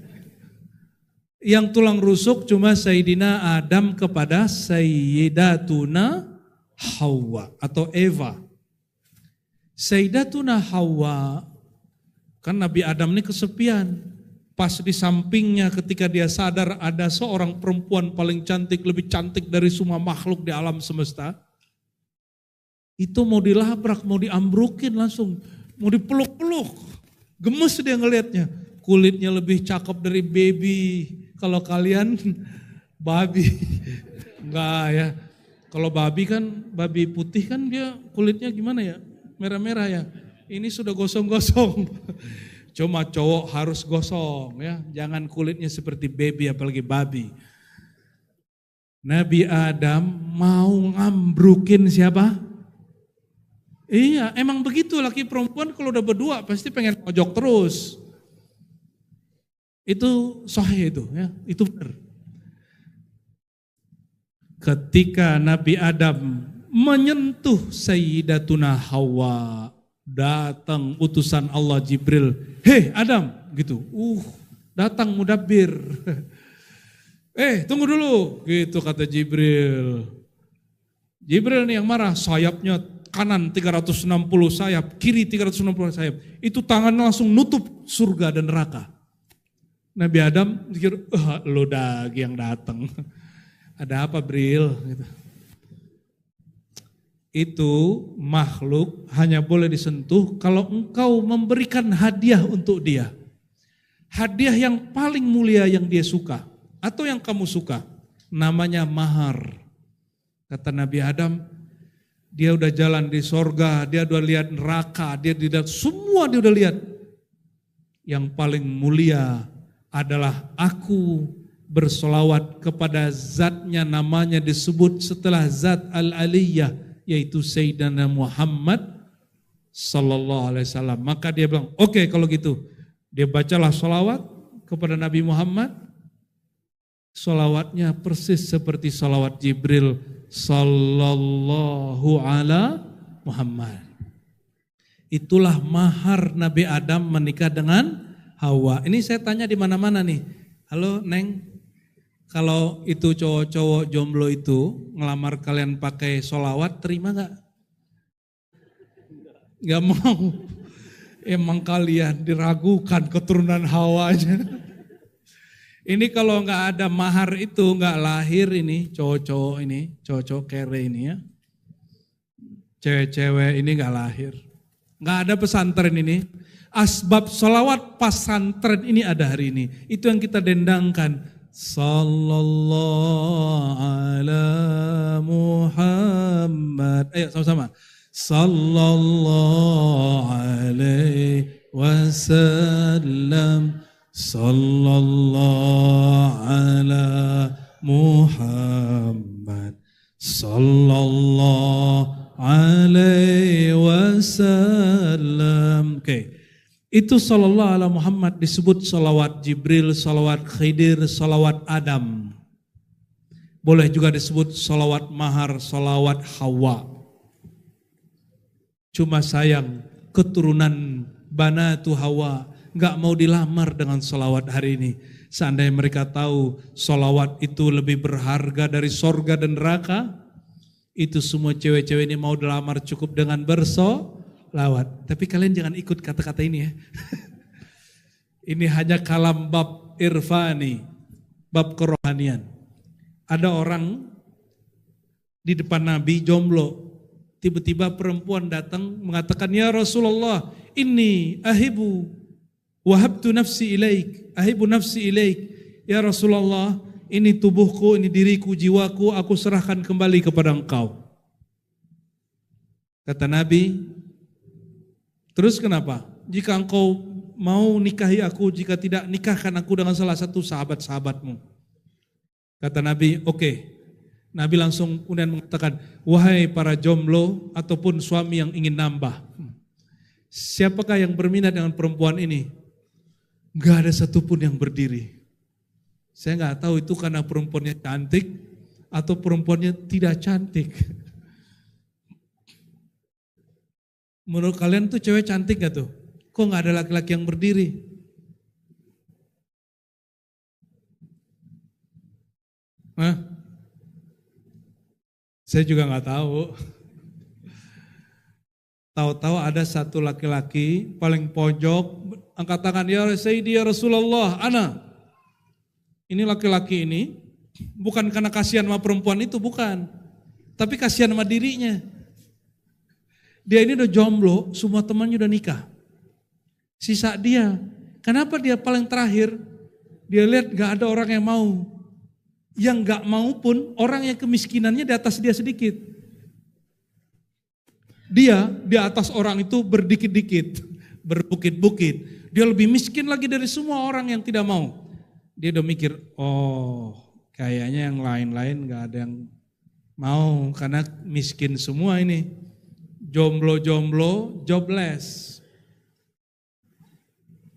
Speaker 1: Yang tulang rusuk cuma Sayyidina Adam kepada Sayyidatuna Hawa atau Eva. Sayyidatuna Hawa, kan Nabi Adam ini kesepian. Pas di sampingnya ketika dia sadar ada seorang perempuan paling cantik, lebih cantik dari semua makhluk di alam semesta. Itu mau dilabrak, mau diambrukin langsung, mau dipeluk-peluk. Gemes dia ngelihatnya. Kulitnya lebih cakep dari baby. Kalau kalian babi, enggak ya. Kalau babi kan, babi putih kan dia kulitnya gimana ya? Merah-merah ya. Ini sudah gosong-gosong. Cuma cowok harus gosong ya. Jangan kulitnya seperti baby apalagi babi. Nabi Adam mau ngambrukin siapa? Iya, emang begitu laki perempuan kalau udah berdua pasti pengen mojok terus. Itu sahih itu ya, itu benar. Ketika Nabi Adam menyentuh Sayyidatuna Hawa, datang utusan Allah Jibril, "Hei Adam," gitu. Datang Mudabbir. Tunggu dulu, gitu kata Jibril. Jibril nih yang marah, sayapnya kanan 360 sayap, kiri 360 sayap. Itu tangannya langsung nutup surga dan neraka. Nabi Adam pikir, lo lagi yang datang. Ada apa Bril? Gitu. Itu makhluk hanya boleh disentuh kalau engkau memberikan hadiah untuk dia. Hadiah yang paling mulia yang dia suka atau yang kamu suka. Namanya mahar. Kata Nabi Adam, dia udah jalan di sorga, dia udah lihat neraka, dia lihat semua dia udah lihat. Yang paling mulia adalah aku bersolawat kepada zatnya namanya disebut setelah zat al-aliyah yaitu Sayyidina Muhammad sallallahu alaihi wasallam. Maka dia bilang, oke, kalau gitu. Dia bacalah solawat kepada Nabi Muhammad. Solawatnya persis seperti solawat Jibril sallallahu ala Muhammad. Itulah mahar Nabi Adam menikah dengan Hawa. Ini saya tanya di mana-mana nih. Halo Neng, kalau itu cowok-cowok jomblo itu ngelamar kalian pakai solawat, terima gak? Gak mau. Emang kalian diragukan keturunan Hawa aja. Ini kalau gak ada mahar itu gak lahir ini cowok-cowok ini, cowok-cowok kere ini ya. Cewek-cewek ini gak lahir. Gak ada pesantren ini. Asbab sholawat pesantren ini ada hari ini. Itu yang kita dendangkan. Sallallahu ala Muhammad. Ayo sama-sama. Sallallahu alaihi wasallam. Sallallahu ala Muhammad. Sallallahu alaihi wasallam. Oke. Itu sallallahu ala Muhammad disebut salawat Jibril, salawat Khidir, salawat Adam. Boleh juga disebut sholawat mahar, sholawat hawa. Cuma sayang keturunan banatu Hawa gak mau dilamar dengan sholawat hari ini. Seandainya mereka tahu sholawat itu lebih berharga dari sorga dan neraka, itu semua cewek-cewek ini mau dilamar cukup dengan bersolawat. Tapi kalian jangan ikut kata-kata ini ya. Ini hanya kalam bab irfani, bab kerohanian. Ada orang di depan Nabi jomblo, tiba-tiba perempuan datang mengatakan, ya Rasulullah, inni ahibu wahabtu nafsi ilaik, ahibu nafsi ilaik. Ya Rasulullah, ini tubuhku, ini diriku, jiwaku, aku serahkan kembali kepada engkau. Kata Nabi, terus kenapa? Jika engkau mau nikahi aku, jika tidak, nikahkan aku dengan salah satu sahabat-sahabatmu. Kata Nabi, oke. Nabi langsung kemudian mengatakan, wahai para jomblo ataupun suami yang ingin nambah. Siapakah yang berminat dengan perempuan ini? Gak ada satupun yang berdiri. Saya gak tahu itu karena perempuannya cantik atau perempuannya tidak cantik. Menurut kalian tuh cewek cantik gak tuh? Kok gak ada laki-laki yang berdiri? Hah? Saya juga nggak tahu. Tahu-tahu ada satu laki-laki paling pojok angkat tangan, ya Sayyidi ya Rasulullah, ana. Ini laki-laki ini bukan karena kasihan sama perempuan itu, bukan. Tapi kasihan sama dirinya. Dia ini udah jomblo, semua temannya udah nikah. Sisa dia. Kenapa dia paling terakhir? Dia lihat gak ada orang yang mau. Yang gak mau pun orang yang kemiskinannya di atas dia sedikit. Dia di atas orang itu berdikit-dikit, berbukit-bukit. Dia lebih miskin lagi dari semua orang yang tidak mau. Dia udah mikir, oh kayaknya yang lain-lain gak ada yang mau karena miskin semua ini. Jomblo-jomblo, jobless.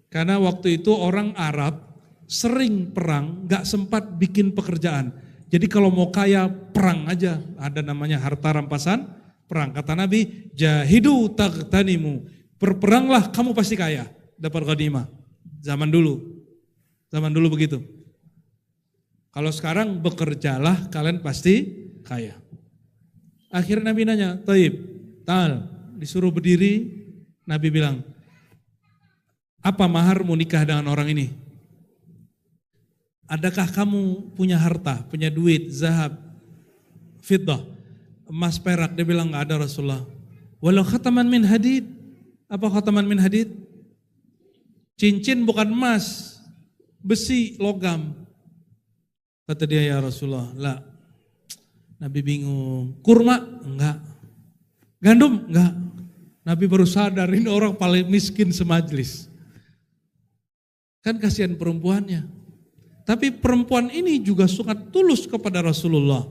Speaker 1: Karena waktu itu orang Arab sering perang, gak sempat bikin pekerjaan. Jadi kalau mau kaya, perang aja. Ada namanya harta rampasan, perang. Kata Nabi, jahidu taghtanimu. Berperanglah, kamu pasti kaya. Dapat ghanimah. Zaman dulu begitu. Kalau sekarang bekerjalah, kalian pasti kaya. Akhirnya Nabi nanya, Taib, tal, disuruh berdiri. Nabi bilang, apa maharmu nikah dengan orang ini? Adakah kamu punya harta, punya duit, zahab, fiddah, emas, perak? Dia bilang enggak ada Rasulullah. Walau khataman min hadid. Apa khataman min hadid? Cincin bukan emas, besi, logam. Kata dia, ya Rasulullah, lah. Nabi bingung. Kurma? Enggak. Gandum? Enggak. Nabi baru sadar ini orang paling miskin semajlis. Kan kasihan perempuannya. Tapi perempuan ini juga sangat tulus kepada Rasulullah.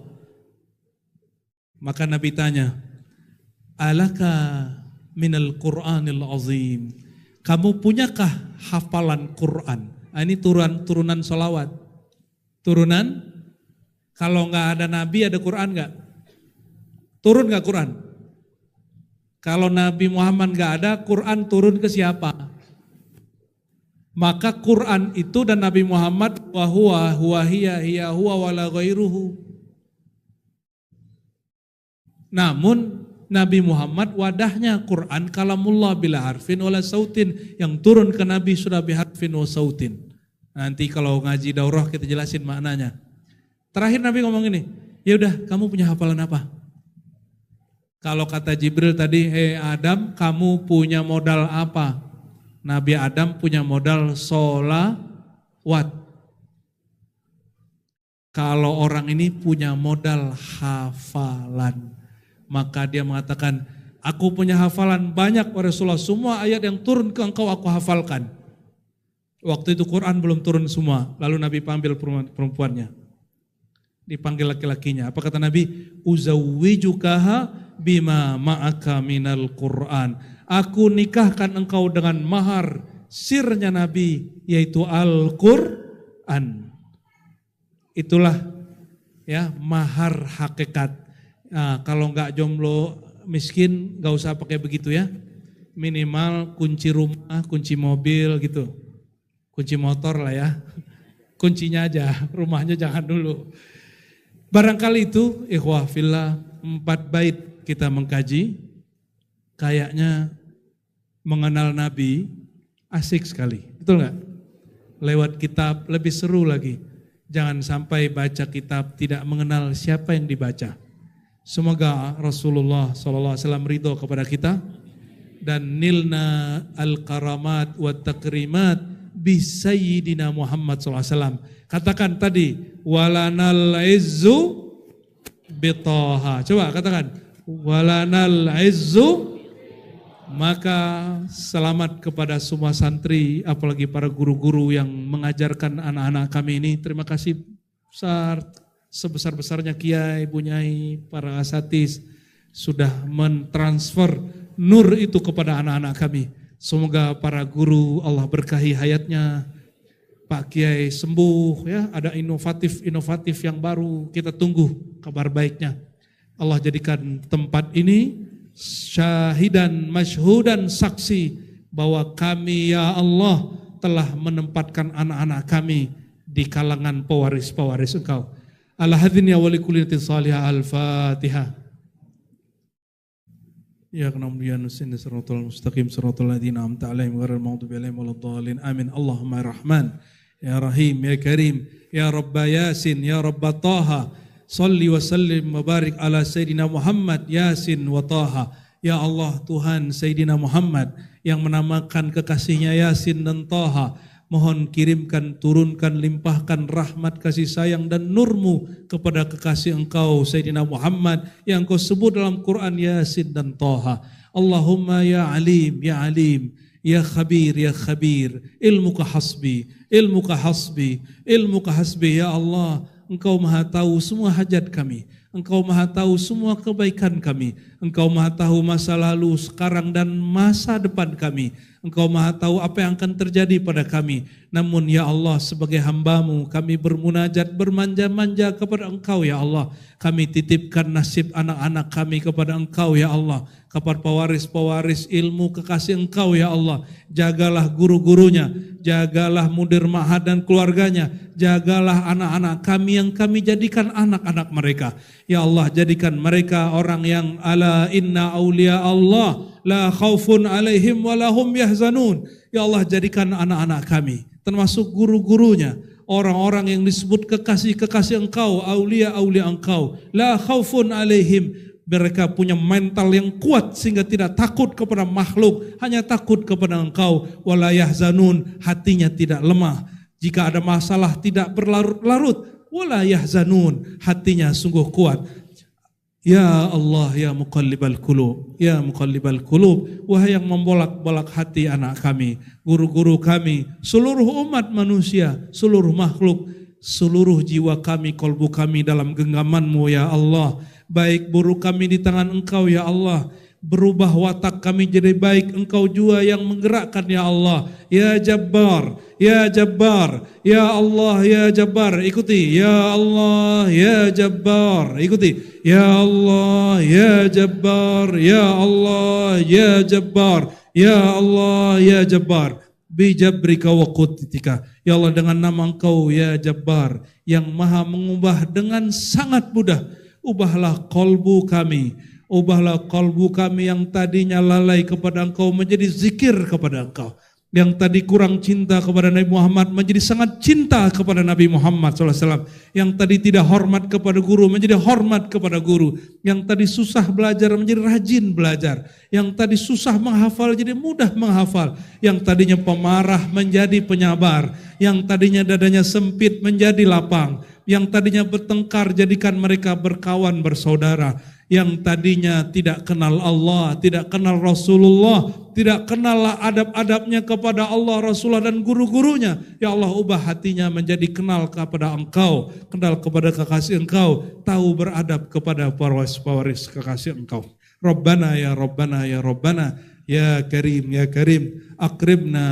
Speaker 1: Maka Nabi tanya, alaka minal Qur'anil azim. Kamu punyakah hafalan Quran? Ini turunan salawat. Turunan, kalau enggak ada Nabi ada Quran enggak? Turun enggak Quran? Kalau Nabi Muhammad enggak ada, Quran turun ke siapa? Maka Quran itu dan Nabi Muhammad huwa hiya huwa wala ghairuhu. Namun Nabi Muhammad wadahnya Quran kalamullah bila harfin wala sautin, yang turun ke Nabi sudah biharfin wa sautin. Nanti kalau ngaji daurah kita jelasin maknanya. Terakhir Nabi ngomong ini, ya udah kamu punya hafalan apa? Kalau kata Jibril tadi, hei Adam, kamu punya modal apa? Nabi Adam punya modal sholawat. Kalau orang ini punya modal hafalan, maka dia mengatakan, aku punya hafalan banyak wahai Rasulullah, semua ayat yang turun ke engkau aku hafalkan. Waktu itu Quran belum turun semua, lalu Nabi panggil perempuannya. Dipanggil laki-lakinya. Apa kata Nabi? Uzawwijukaha bima ma'aka minal Quran. Aku nikahkan engkau dengan mahar sirnya Nabi, yaitu Al-Quran. Itulah ya, mahar hakikat. Nah, kalau nggak jomblo miskin nggak usah pakai begitu ya. Minimal kunci rumah, kunci mobil gitu. Kunci motor lah ya. Kuncinya aja, rumahnya jangan dulu. Barangkali itu ikhwah fillah 4 bait kita mengkaji. Kayaknya mengenal Nabi asik sekali. Betul nggak? Lewat kitab lebih seru lagi. Jangan sampai baca kitab tidak mengenal siapa yang dibaca. Semoga Rasulullah SAW ridho kepada kita dan nilna al-karamat wa takrimat bi sayyidina Muhammad SAW. Katakan tadi walanal izzu bitaha. Coba katakan walanal izzu. Maka selamat kepada semua santri, apalagi para guru-guru yang mengajarkan anak-anak kami ini. Terima kasih besar, sebesar-besarnya Kiai, Bunyai, para asatis sudah mentransfer nur itu kepada anak-anak kami. Semoga para guru Allah berkahi hayatnya, Pak Kiai sembuh ya, ada inovatif yang baru, kita tunggu kabar baiknya. Allah jadikan tempat ini syahidan masyhudan saksi bahwa kami ya Allah telah menempatkan anak-anak kami di kalangan pewaris-pewaris Engkau. Ala hadzin ya wali kulli salihah al-Fatihah. Ya kanam ya nusin siratal mustaqim siratal ladzina amta alaihim ghairil maghdubi alaihim waladdallin. Amin. Allahumma rahman ya rahim ya karim ya rabba yasin ya rabba taha. Salli wa sallim wa barik ala Sayyidina Muhammad Yasin wa Taha. Ya Allah Tuhan Sayyidina Muhammad yang menamakan kekasihnya Yasin dan Taha. Mohon kirimkan, turunkan, limpahkan rahmat, kasih sayang dan nurmu kepada kekasih Engkau Sayyidina Muhammad yang Engkau sebut dalam Quran Yasin dan Taha. Allahumma ya alim, ya alim. Ya khabir, ya khabir. Ilmuka hasbi, ilmuka hasbi, ilmuka hasbi. Ya Allah, Engkau maha tahu semua hajat kami. Engkau maha tahu semua kebaikan kami. Engkau maha tahu masa lalu, sekarang dan masa depan kami. Engkau maha tahu apa yang akan terjadi pada kami. Namun ya Allah sebagai hamba-Mu kami bermunajat bermanja-manja kepada Engkau ya Allah. Kami titipkan nasib anak-anak kami kepada Engkau ya Allah. Kepada pewaris-pewaris ilmu kekasih Engkau ya Allah. Jagalah guru-gurunya, jagalah mudir ma'had dan keluarganya, jagalah anak-anak kami yang kami jadikan anak-anak mereka. Ya Allah jadikan mereka orang yang ala inna awliya Allah la khaufun alaihim walahum yahzanun. Ya Allah jadikan anak-anak kami termasuk guru-gurunya orang-orang yang disebut kekasih-kekasih Engkau, aulia-aulia Engkau. La khaufun alaihim. Mereka punya mental yang kuat sehingga tidak takut kepada makhluk, hanya takut kepada Engkau. Wala yahzanun, hatinya tidak lemah. Jika ada masalah tidak berlarut-larut. Wala yahzanun, hatinya sungguh kuat. Ya Allah, ya muqallibal qulub, ya muqallibal qulub, wahai yang membolak-bolak hati anak kami, guru-guru kami, seluruh umat manusia, seluruh makhluk, seluruh jiwa kami, kolbu kami dalam genggaman-Mu ya Allah. Baik buruk kami di tangan Engkau ya Allah. Berubah watak kami jadi baik, Engkau juga yang menggerakkan ya Allah. Ya Jabbar, ya Jabbar, ya Allah, ya Jabbar. Ikuti, ya Allah, ya Jabbar. Ikuti, ya Allah, ya Jabbar, ya Allah, ya Jabbar, ya Allah, ya Jabbar. Bijabrika wa qudratika. Ya Allah dengan nama Engkau ya Jabbar yang maha mengubah dengan sangat mudah. Ubahlah kolbu kami. Ubahlah kalbu kami yang tadinya lalai kepada Engkau menjadi zikir kepada Engkau. Yang tadi kurang cinta kepada Nabi Muhammad menjadi sangat cinta kepada Nabi Muhammad SAW. Yang tadi tidak hormat kepada guru menjadi hormat kepada guru. Yang tadi susah belajar menjadi rajin belajar. Yang tadi susah menghafal jadi mudah menghafal. Yang tadinya pemarah menjadi penyabar. Yang tadinya dadanya sempit menjadi lapang. Yang tadinya bertengkar jadikan mereka berkawan bersaudara. Yang tadinya tidak kenal Allah, tidak kenal Rasulullah, tidak kenal adab-adabnya kepada Allah, Rasulullah dan guru-gurunya. Ya Allah ubah hatinya menjadi kenal kepada Engkau, kenal kepada kekasih Engkau, tahu beradab kepada pewaris-pewaris kekasih Engkau. Rabbana ya Rabbana ya Rabbana, ya Karim, akribna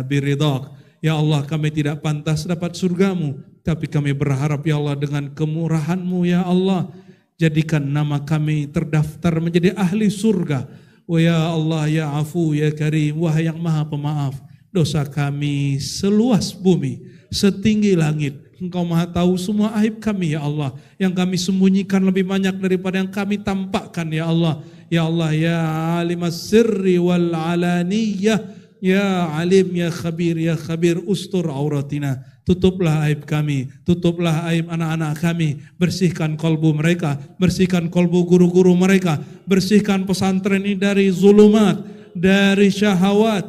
Speaker 1: biridak. Ya Allah kami tidak pantas dapat surgamu, Tapi kami berharap ya Allah dengan kemurahan-Mu ya Allah, jadikan nama kami terdaftar menjadi ahli surga. Wa ya Allah ya Afu ya Karim, wahai yang maha pemaaf, dosa kami seluas bumi, setinggi langit. Engkau maha tahu semua aib kami ya Allah, yang kami sembunyikan lebih banyak daripada yang kami tampakkan ya Allah. Ya Allah ya alimas sirri wal alaniyah, ya alim ya khabir ustur auratina. Tutuplah aib kami, tutuplah aib anak-anak kami, bersihkan kolbu mereka, bersihkan kolbu guru-guru mereka, bersihkan pesantren ini dari zulumat, dari syahwat,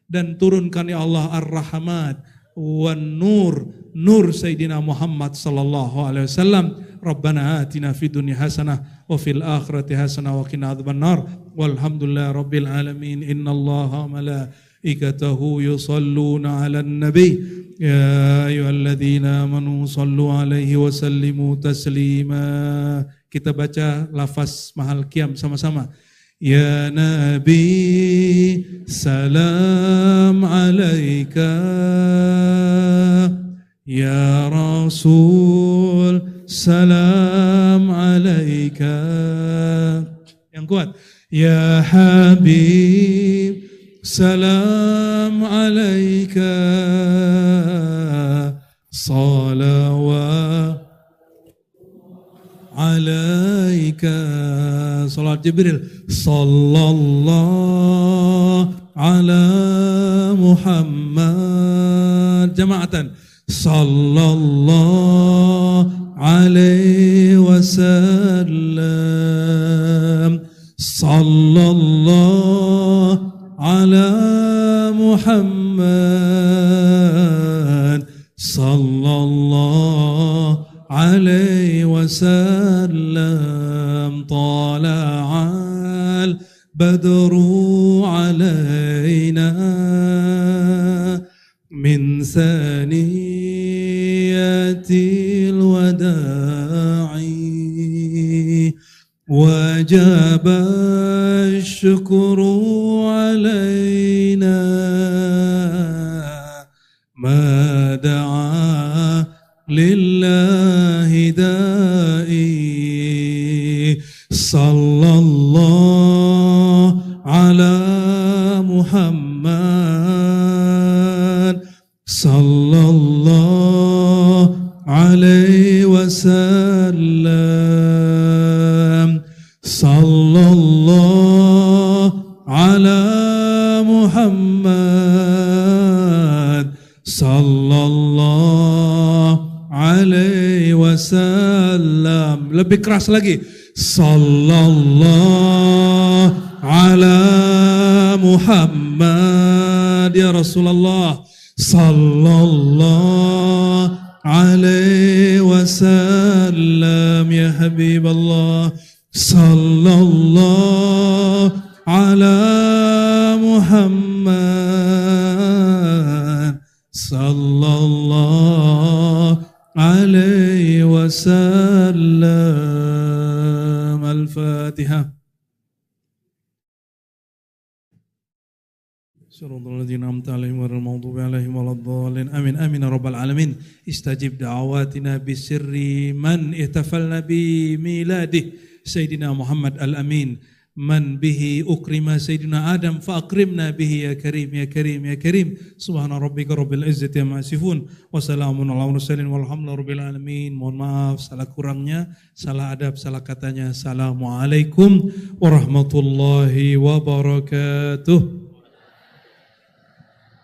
Speaker 1: dan turunkan ya Allah ar-rahmat wan nur, nur Sayyidina Muhammad sallallahu alaihi wasallam. Rabbana atina fid dunya hasanah wa fil akhirati hasanah wa qina adzabannar. Walhamdulillahi rabbil alamin. Innallaha malaikatahu yusalluna 'alan nabi. Ya ayyuhalladzina amanu sallu 'alaihi wa sallimu taslima. Kita baca lafaz mahal qiyam sama-sama. Ya Nabi salam alaika, ya Rasul salam alaika. Yang kuat. Ya Habib salam alaika, salawat alaika. Salat Jibril. Sallallahu ala Muhammad. Jamaatan. Sallallahu alaihi wasallam. Sallallahu ala Muhammad. Sallallahu alaihi wasallam. Tala'al badru alaina min saniyatil wada'i, wajaba syukru alaina ma da'a lillahi da'i. Sallallahu ala Muhammad. Sallallahu alaihi wasallam. Sallallahu ala Muhammad. Sallallahu alaihi wasallam. Lebih keras lagi. Sallallahu ala Muhammad ya Rasulullah. Sallallahu alaihi wasallam ya Habiballah. Sallallahu ala Muhammad. Sallallahu alaihi wasallam. Al-Fatihah. Siratal ladzina an'amta 'alaihim ghairil maghdubi 'alaihim waladdallin. Amin amin ya rabbal alamin. Istajib da'awatina bisirri man ihtafalna bi miladih Sayyidina Muhammad al-Amin. Man bihi ukrima Sayyidina Adam fa akrimna bihi ya Karim ya Karim ya Karim. Subhana rabbika rabbil izzati amma yasifun wa salamun ala mursalin walhamdulillahi rabbil alamin. Mohon maaf salah kurangnya, salah adab, salah katanya. Assalamualaikum warahmatullahi wabarakatuh.